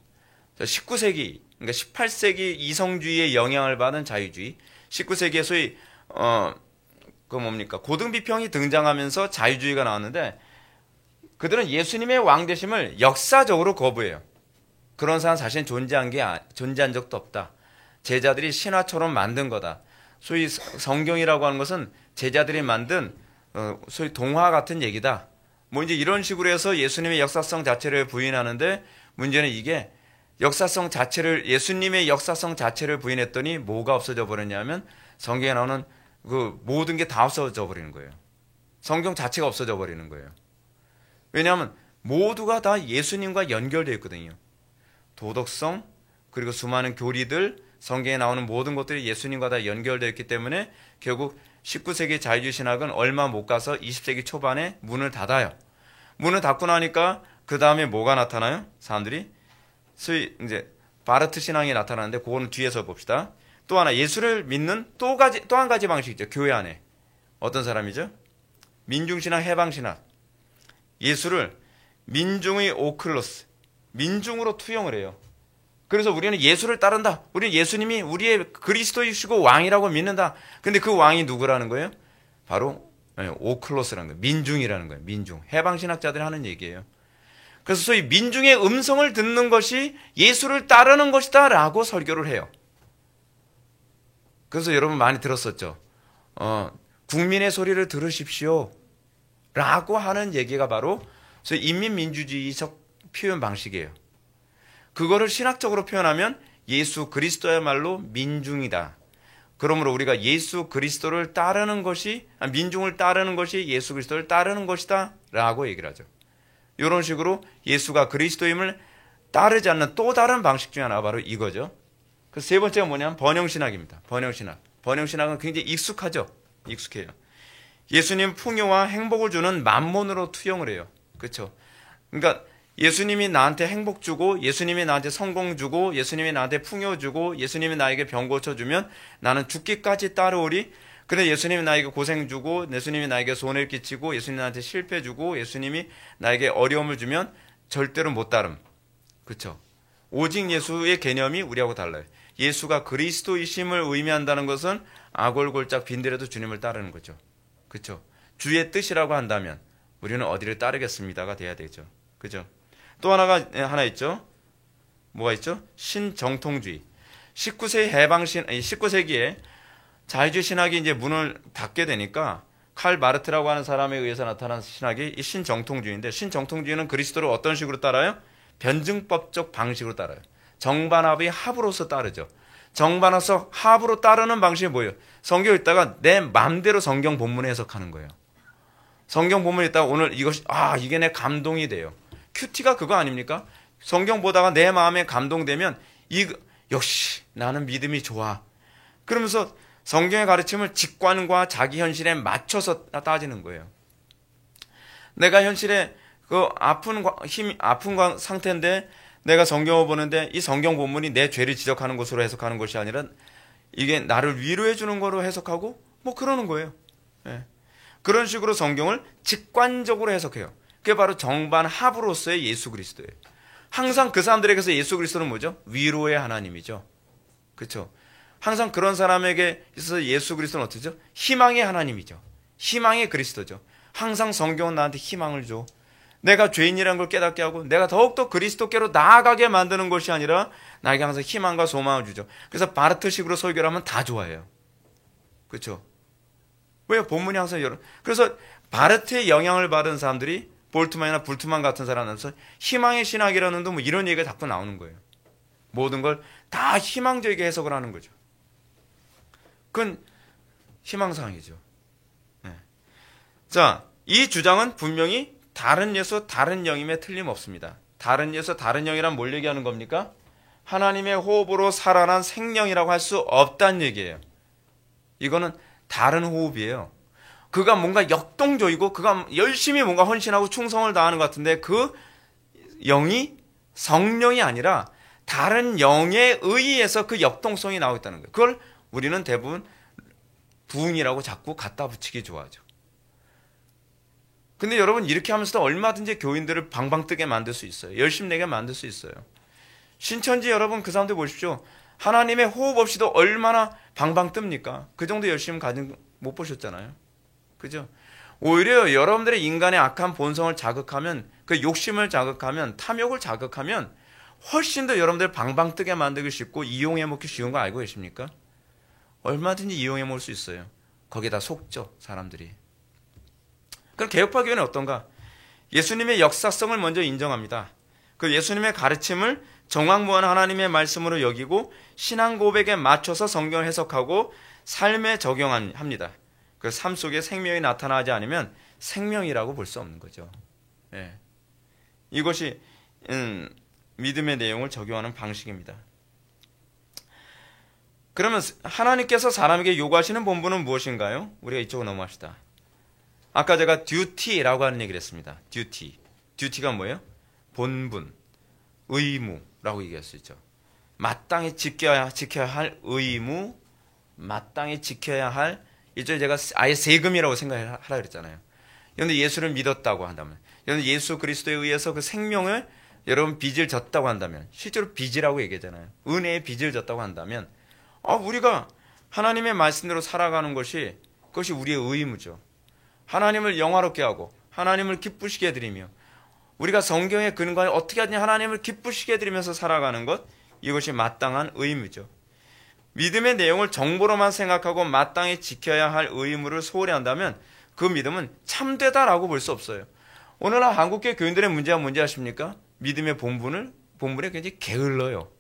19세기, 그러니까 18세기 이성주의의 영향을 받은 자유주의. 19세기에 소위 그 뭡니까? 고등비평이 등장하면서 자유주의가 나왔는데 그들은 예수님의 왕 되심을 역사적으로 거부해요. 그런 사람 자신 존재한 적도 없다. 제자들이 신화처럼 만든 거다. 소위 성경이라고 하는 것은 제자들이 만든 소위 동화 같은 얘기다. 뭐 이제 이런 식으로 해서 예수님의 역사성 자체를 부인하는데 문제는 이게 예수님의 역사성 자체를 부인했더니 뭐가 없어져 버렸냐면 성경에 나오는 그 모든 게 다 없어져 버리는 거예요. 성경 자체가 없어져 버리는 거예요. 왜냐하면 모두가 다 예수님과 연결되어 있거든요. 도덕성 그리고 수많은 교리들 성경에 나오는 모든 것들이 예수님과 다 연결되어 있기 때문에 결국 19세기 자유주의 신학은 얼마 못 가서 20세기 초반에 문을 닫아요. 문을 닫고 나니까 그 다음에 뭐가 나타나요? 사람들이 소위 이제 바르트 신앙이 나타나는데 그거는 뒤에서 봅시다. 또 하나 예수를 믿는 또 한 가지 방식이죠. 교회 안에 어떤 사람이죠? 민중신학, 해방신학. 예수를 민중의 오클로스, 민중으로 투영을 해요. 그래서 우리는 예수를 따른다. 우리는 예수님이 우리의 그리스도이시고 왕이라고 믿는다. 근데 그 왕이 누구라는 거예요? 바로 오클로스라는 거예요. 민중이라는 거예요. 민중. 해방신학자들이 하는 얘기예요. 그래서 소위 민중의 음성을 듣는 것이 예수를 따르는 것이다 라고 설교를 해요. 그래서 여러분 많이 들었었죠. 국민의 소리를 들으십시오 라고 하는 얘기가 바로 소위 인민민주주의적 표현 방식이에요. 그거를 신학적으로 표현하면 예수 그리스도야말로 민중이다. 그러므로 우리가 예수 그리스도를 따르는 것이 민중을 따르는 것이 예수 그리스도를 따르는 것이다 라고 얘기를 하죠. 이런 식으로 예수가 그리스도임을 따르지 않는 또 다른 방식 중에 하나가 바로 이거죠. 그 세 번째가 뭐냐면 번영신학입니다. 번영신학. 번영신학은 굉장히 익숙해요. 예수님 풍요와 행복을 주는 만몬으로 투영을 해요. 그렇죠? 그러니까 예수님이 나한테 행복 주고 예수님이 나한테 성공 주고 예수님이 나한테 풍요 주고 예수님이 나에게 병 고쳐주면 나는 죽기까지 따르오리. 근데 예수님이 나에게 고생 주고 예수님이 나에게 손해를 끼치고 예수님이 나한테 실패 주고 예수님이 나에게 어려움을 주면 절대로 못 따름. 그렇죠? 오직 예수의 개념이 우리하고 달라요. 예수가 그리스도이심을 의미한다는 것은 아골골짝 빈들에도 주님을 따르는 거죠. 그렇죠? 주의 뜻이라고 한다면 우리는 어디를 따르겠습니다가 돼야 되죠. 그죠? 또 하나 있죠. 뭐가 있죠? 신정통주의. 19세기에 자유주의 신학이 이제 문을 닫게 되니까 칼 마르트라고 하는 사람에 의해서 나타난 신학이 이 신정통주의인데, 신정통주의는 그리스도를 어떤 식으로 따라요? 변증법적 방식으로 따라요. 정반합의 합으로서 따르죠. 정반합서 합으로 따르는 방식이 뭐예요? 성경 읽다가 내 마음대로 성경 본문 해석하는 거예요. 성경 본문 읽다가 오늘 이게 내 감동이 돼요. 큐티가 그거 아닙니까? 성경 보다가 내 마음에 감동되면 역시 나는 믿음이 좋아. 그러면서 성경의 가르침을 직관과 자기 현실에 맞춰서 따지는 거예요. 내가 현실에 아픈 상태인데 내가 성경을 보는데 이 성경 본문이 내 죄를 지적하는 것으로 해석하는 것이 아니라 이게 나를 위로해 주는 거로 해석하고 뭐 그러는 거예요. 예. 그런 식으로 성경을 직관적으로 해석해요. 그게 바로 정반합으로서의 예수 그리스도예요. 항상 그 사람들에게서 예수 그리스도는 뭐죠? 위로의 하나님이죠. 그렇죠? 항상 그런 사람에게 있어서 예수 그리스도는 어떻죠? 희망의 하나님이죠. 희망의 그리스도죠. 항상 성경은 나한테 희망을 줘. 내가 죄인이라는 걸 깨닫게 하고 내가 더욱더 그리스도께로 나아가게 만드는 것이 아니라 나에게 항상 희망과 소망을 주죠. 그래서 바르트식으로 설교를 하면 다 좋아해요. 그렇죠? 왜요? 본문이 항상 그래서 바르트의 영향을 받은 사람들이 볼트만이나 불트만 같은 사람한테서 희망의 신학이라는 뭐 이런 얘기가 자꾸 나오는 거예요. 모든 걸 다 희망적이게 해석을 하는 거죠. 그건 희망사항이죠. 네. 자, 이 주장은 분명히 다른 예수, 다른 영임에 틀림없습니다. 다른 예수, 다른 영이란 뭘 얘기하는 겁니까? 하나님의 호흡으로 살아난 생명이라고 할 수 없다는 얘기예요. 이거는 다른 호흡이에요. 그가 뭔가 역동적이고 그가 열심히 뭔가 헌신하고 충성을 다하는 것 같은데 그 영이 성령이 아니라 다른 영에 의해서 그 역동성이 나오고 있다는 거예요. 그걸 우리는 대부분 부흥이라고 자꾸 갖다 붙이기 좋아하죠. 근데 여러분 이렇게 하면서도 얼마든지 교인들을 방방 뜨게 만들 수 있어요. 열심히 내게 만들 수 있어요. 신천지 여러분 그 사람들 보십시오. 하나님의 호흡 없이도 얼마나 방방 뜹니까? 그 정도 열심 가진 못 보셨잖아요. 그죠? 오히려 여러분들의 인간의 악한 본성을 자극하면, 그 욕심을 자극하면, 탐욕을 자극하면 훨씬 더 여러분들 방방 뜨게 만들기 쉽고 이용해 먹기 쉬운 거 알고 계십니까? 얼마든지 이용해 먹을 수 있어요. 거기다 속죠, 사람들이. 그럼 개혁파 교회는 어떤가? 예수님의 역사성을 먼저 인정합니다. 그 예수님의 가르침을 정확무한 하나님의 말씀으로 여기고 신앙 고백에 맞춰서 성경을 해석하고 삶에 적용합니다. 그 삶 속에 생명이 나타나지 않으면 생명이라고 볼 수 없는 거죠. 예. 이것이 믿음의 내용을 적용하는 방식입니다. 그러면 하나님께서 사람에게 요구하시는 본분은 무엇인가요? 우리가 이쪽으로 넘어갑시다. 아까 제가 듀티라고 하는 얘기를 했습니다. 듀티가 뭐예요? 본분, 의무라고 얘기할 수 있죠. 마땅히 지켜야 할 의무, 마땅히 지켜야 할, 일종의 제가 아예 세금이라고 생각하라 그랬잖아요. 그런데 예수를 믿었다고 한다면, 여러분 예수 그리스도에 의해서 그 생명을 여러분 빚을 졌다고 한다면, 실제로 빚이라고 얘기하잖아요. 은혜의 빚을 졌다고 한다면, 우리가 하나님의 말씀대로 살아가는 것이, 그것이 우리의 의무죠. 하나님을 영화롭게 하고 하나님을 기쁘시게 해드리며, 우리가 성경의 근거에 어떻게 하든지 하나님을 기쁘시게 해드리면서 살아가는 것, 이것이 마땅한 의무죠. 믿음의 내용을 정보로만 생각하고 마땅히 지켜야 할 의무를 소홀히 한다면 그 믿음은 참되다라고 볼 수 없어요. 오늘날 한국교회 교인들의 문제가 뭔지 아십니까? 믿음의 본분에 굉장히 게을러요.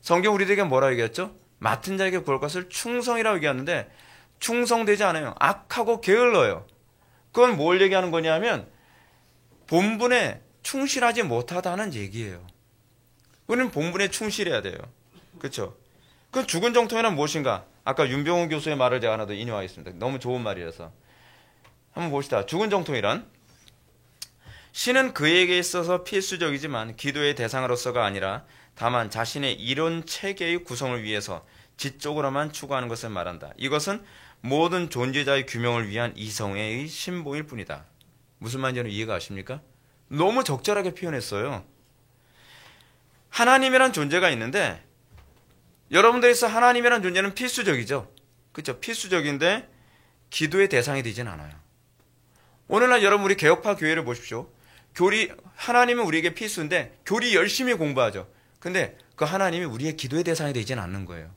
성경 우리들에게 뭐라고 얘기했죠? 맡은 자에게 구할 것을 충성이라고 얘기하는데 충성되지 않아요. 악하고 게을러요. 그건 뭘 얘기하는 거냐면 본분에 충실하지 못하다는 얘기예요. 우리는 본분에 충실해야 돼요. 그렇죠? 그럼 죽은 정통이란 무엇인가? 아까 윤병훈 교수의 말을 제가 하나 더 인용하겠습니다. 너무 좋은 말이라서. 한번 봅시다. 죽은 정통이란, 신은 그에게 있어서 필수적이지만 기도의 대상으로서가 아니라 다만 자신의 이론 체계의 구성을 위해서 지적으로만 추구하는 것을 말한다. 이것은 모든 존재자의 규명을 위한 이성의 신봉일 뿐이다. 무슨 말인지 이해가 가십니까? 너무 적절하게 표현했어요. 하나님이란 존재가 있는데 여러분들에서 하나님이란 존재는 필수적이죠. 그렇죠? 필수적인데 기도의 대상이 되진 않아요. 오늘날 여러분 우리 개혁파 교회를 보십시오. 하나님은 우리에게 필수인데 교리 열심히 공부하죠. 근데 그 하나님이 우리의 기도의 대상이 되진 않는 거예요.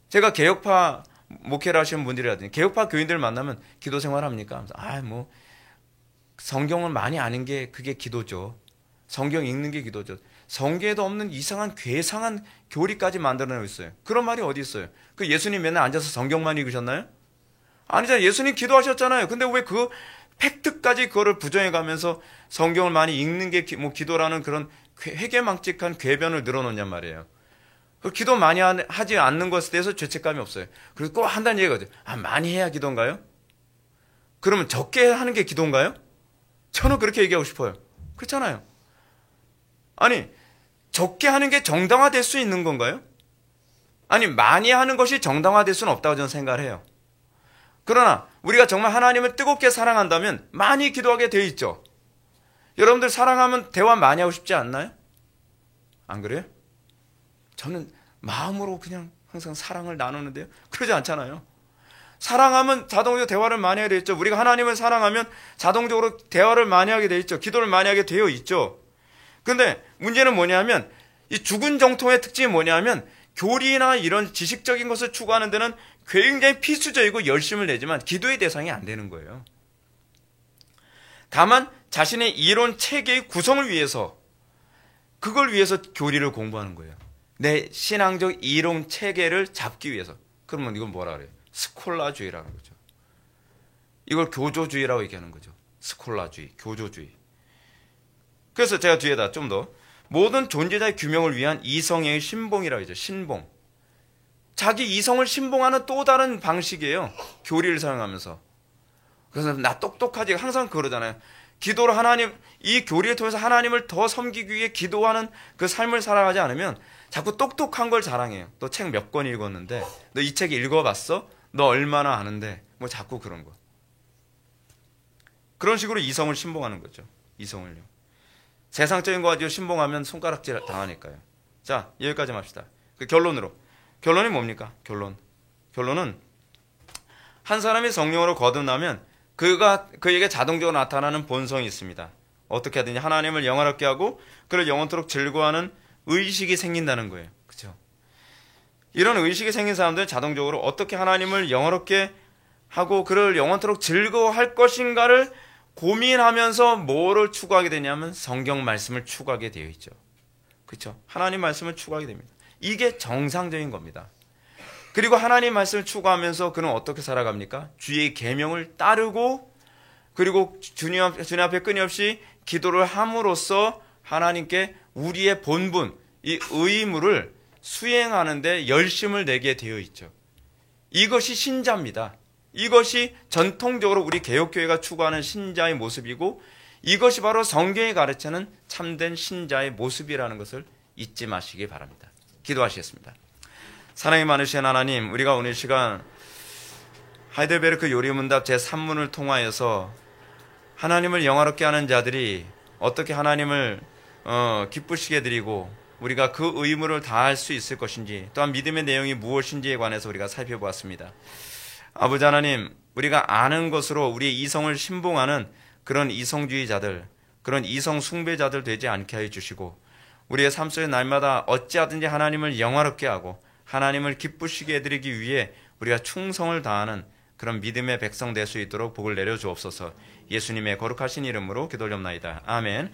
제가 개혁파 목회를 하시는 분들이라든지 개혁파 교인들 만나면 기도 생활 합니까? 성경을 많이 아는 게 그게 기도죠. 성경 읽는 게 기도죠. 성경에도 없는 이상한 괴상한 교리까지 만들어내고 있어요. 그런 말이 어디 있어요? 그 예수님 맨날 앉아서 성경만 읽으셨나요? 아니잖아요. 예수님 기도하셨잖아요. 근데 왜 그 팩트까지 그거를 부정해가면서 성경을 많이 읽는 게 기도라는 그런 회개망측한 궤변을 늘어놓냐 말이에요. 그 기도 많이 하지 않는 것에 대해서 죄책감이 없어요. 그래서 꼭 한다는 얘기거든요. 많이 해야 기도인가요? 그러면 적게 하는 게 기도인가요? 저는 그렇게 얘기하고 싶어요. 그렇잖아요. 아니, 적게 하는 게 정당화될 수 있는 건가요? 아니, 많이 하는 것이 정당화될 수는 없다고 저는 생각을 해요. 그러나 우리가 정말 하나님을 뜨겁게 사랑한다면 많이 기도하게 돼 있죠. 여러분들 사랑하면 대화 많이 하고 싶지 않나요? 안 그래요? 저는 마음으로 그냥 항상 사랑을 나누는데요. 그러지 않잖아요. 사랑하면 자동적으로 대화를 많이 하게 돼 있죠. 우리가 하나님을 사랑하면 자동적으로 대화를 많이 하게 돼 있죠. 기도를 많이 하게 되어 있죠. 근데 문제는 뭐냐면 이 죽은 정통의 특징이 뭐냐면 교리나 이런 지식적인 것을 추구하는 데는 굉장히 필수적이고 열심을 내지만 기도의 대상이 안 되는 거예요. 다만 자신의 이론 체계의 구성을 위해서 그걸 위해서 교리를 공부하는 거예요. 내 신앙적 이론 체계를 잡기 위해서. 그러면 이건 뭐라 그래요? 스콜라주의라는 거죠. 이걸 교조주의라고 얘기하는 거죠. 스콜라주의, 교조주의. 그래서 제가 뒤에다 좀 더 모든 존재자의 규명을 위한 이성의 신봉이라고 하죠. 신봉. 자기 이성을 신봉하는 또 다른 방식이에요. 교리를 사용하면서. 그래서 나 똑똑하지 항상 그러잖아요. 기도로 이 교리를 통해서 하나님을 더 섬기기 위해 기도하는 그 삶을 살아가지 않으면 자꾸 똑똑한 걸 자랑해요. 너 책 몇 권 읽었는데? 너 이 책 읽어봤어? 너 얼마나 아는데? 뭐 자꾸 그런 거. 그런 식으로 이성을 신봉하는 거죠. 이성을요. 세상적인 거 가지고 신봉하면 손가락질 당하니까요. 자, 여기까지 합시다. 그 결론이 뭡니까? 결론은 한 사람이 성령으로 거듭나면 그에게 자동적으로 나타나는 본성이 있습니다. 어떻게 하든지 하나님을 영화롭게 하고 그를 영원토록 즐거워하는 의식이 생긴다는 거예요. 그렇죠? 이런 의식이 생긴 사람들은 자동적으로 어떻게 하나님을 영화롭게 하고 그를 영원토록 즐거워할 것인가를 고민하면서 뭐를 추구하게 되냐면 성경 말씀을 추구하게 되어 있죠. 그렇죠? 하나님 말씀을 추구하게 됩니다. 이게 정상적인 겁니다. 그리고 하나님 말씀을 추구하면서 그는 어떻게 살아갑니까? 주의 계명을 따르고 그리고 주님 앞에 끊임없이 기도를 함으로써 하나님께 우리의 본분, 이 의무를 수행하는데 열심을 내게 되어 있죠. 이것이 신자입니다. 이것이 전통적으로 우리 개혁교회가 추구하는 신자의 모습이고 이것이 바로 성경이 가르치는 참된 신자의 모습이라는 것을 잊지 마시기 바랍니다. 기도하시겠습니다. 사랑이 많으신 하나님, 우리가 오늘 시간 하이델베르크 요리문답 제3문을 통하여서 하나님을 영화롭게 하는 자들이 어떻게 하나님을 기쁘시게 드리고 우리가 그 의무를 다할 수 있을 것인지 또한 믿음의 내용이 무엇인지에 관해서 우리가 살펴보았습니다. 아버지 하나님, 우리가 아는 것으로 우리의 이성을 신봉하는 그런 이성주의자들, 그런 이성 숭배자들 되지 않게 하여 주시고 우리의 삶 속에 날마다 어찌하든지 하나님을 영화롭게 하고 하나님을 기쁘시게 해드리기 위해 우리가 충성을 다하는 그런 믿음의 백성 될 수 있도록 복을 내려 주옵소서. 예수님의 거룩하신 이름으로 기도 올려옵나이다. 아멘.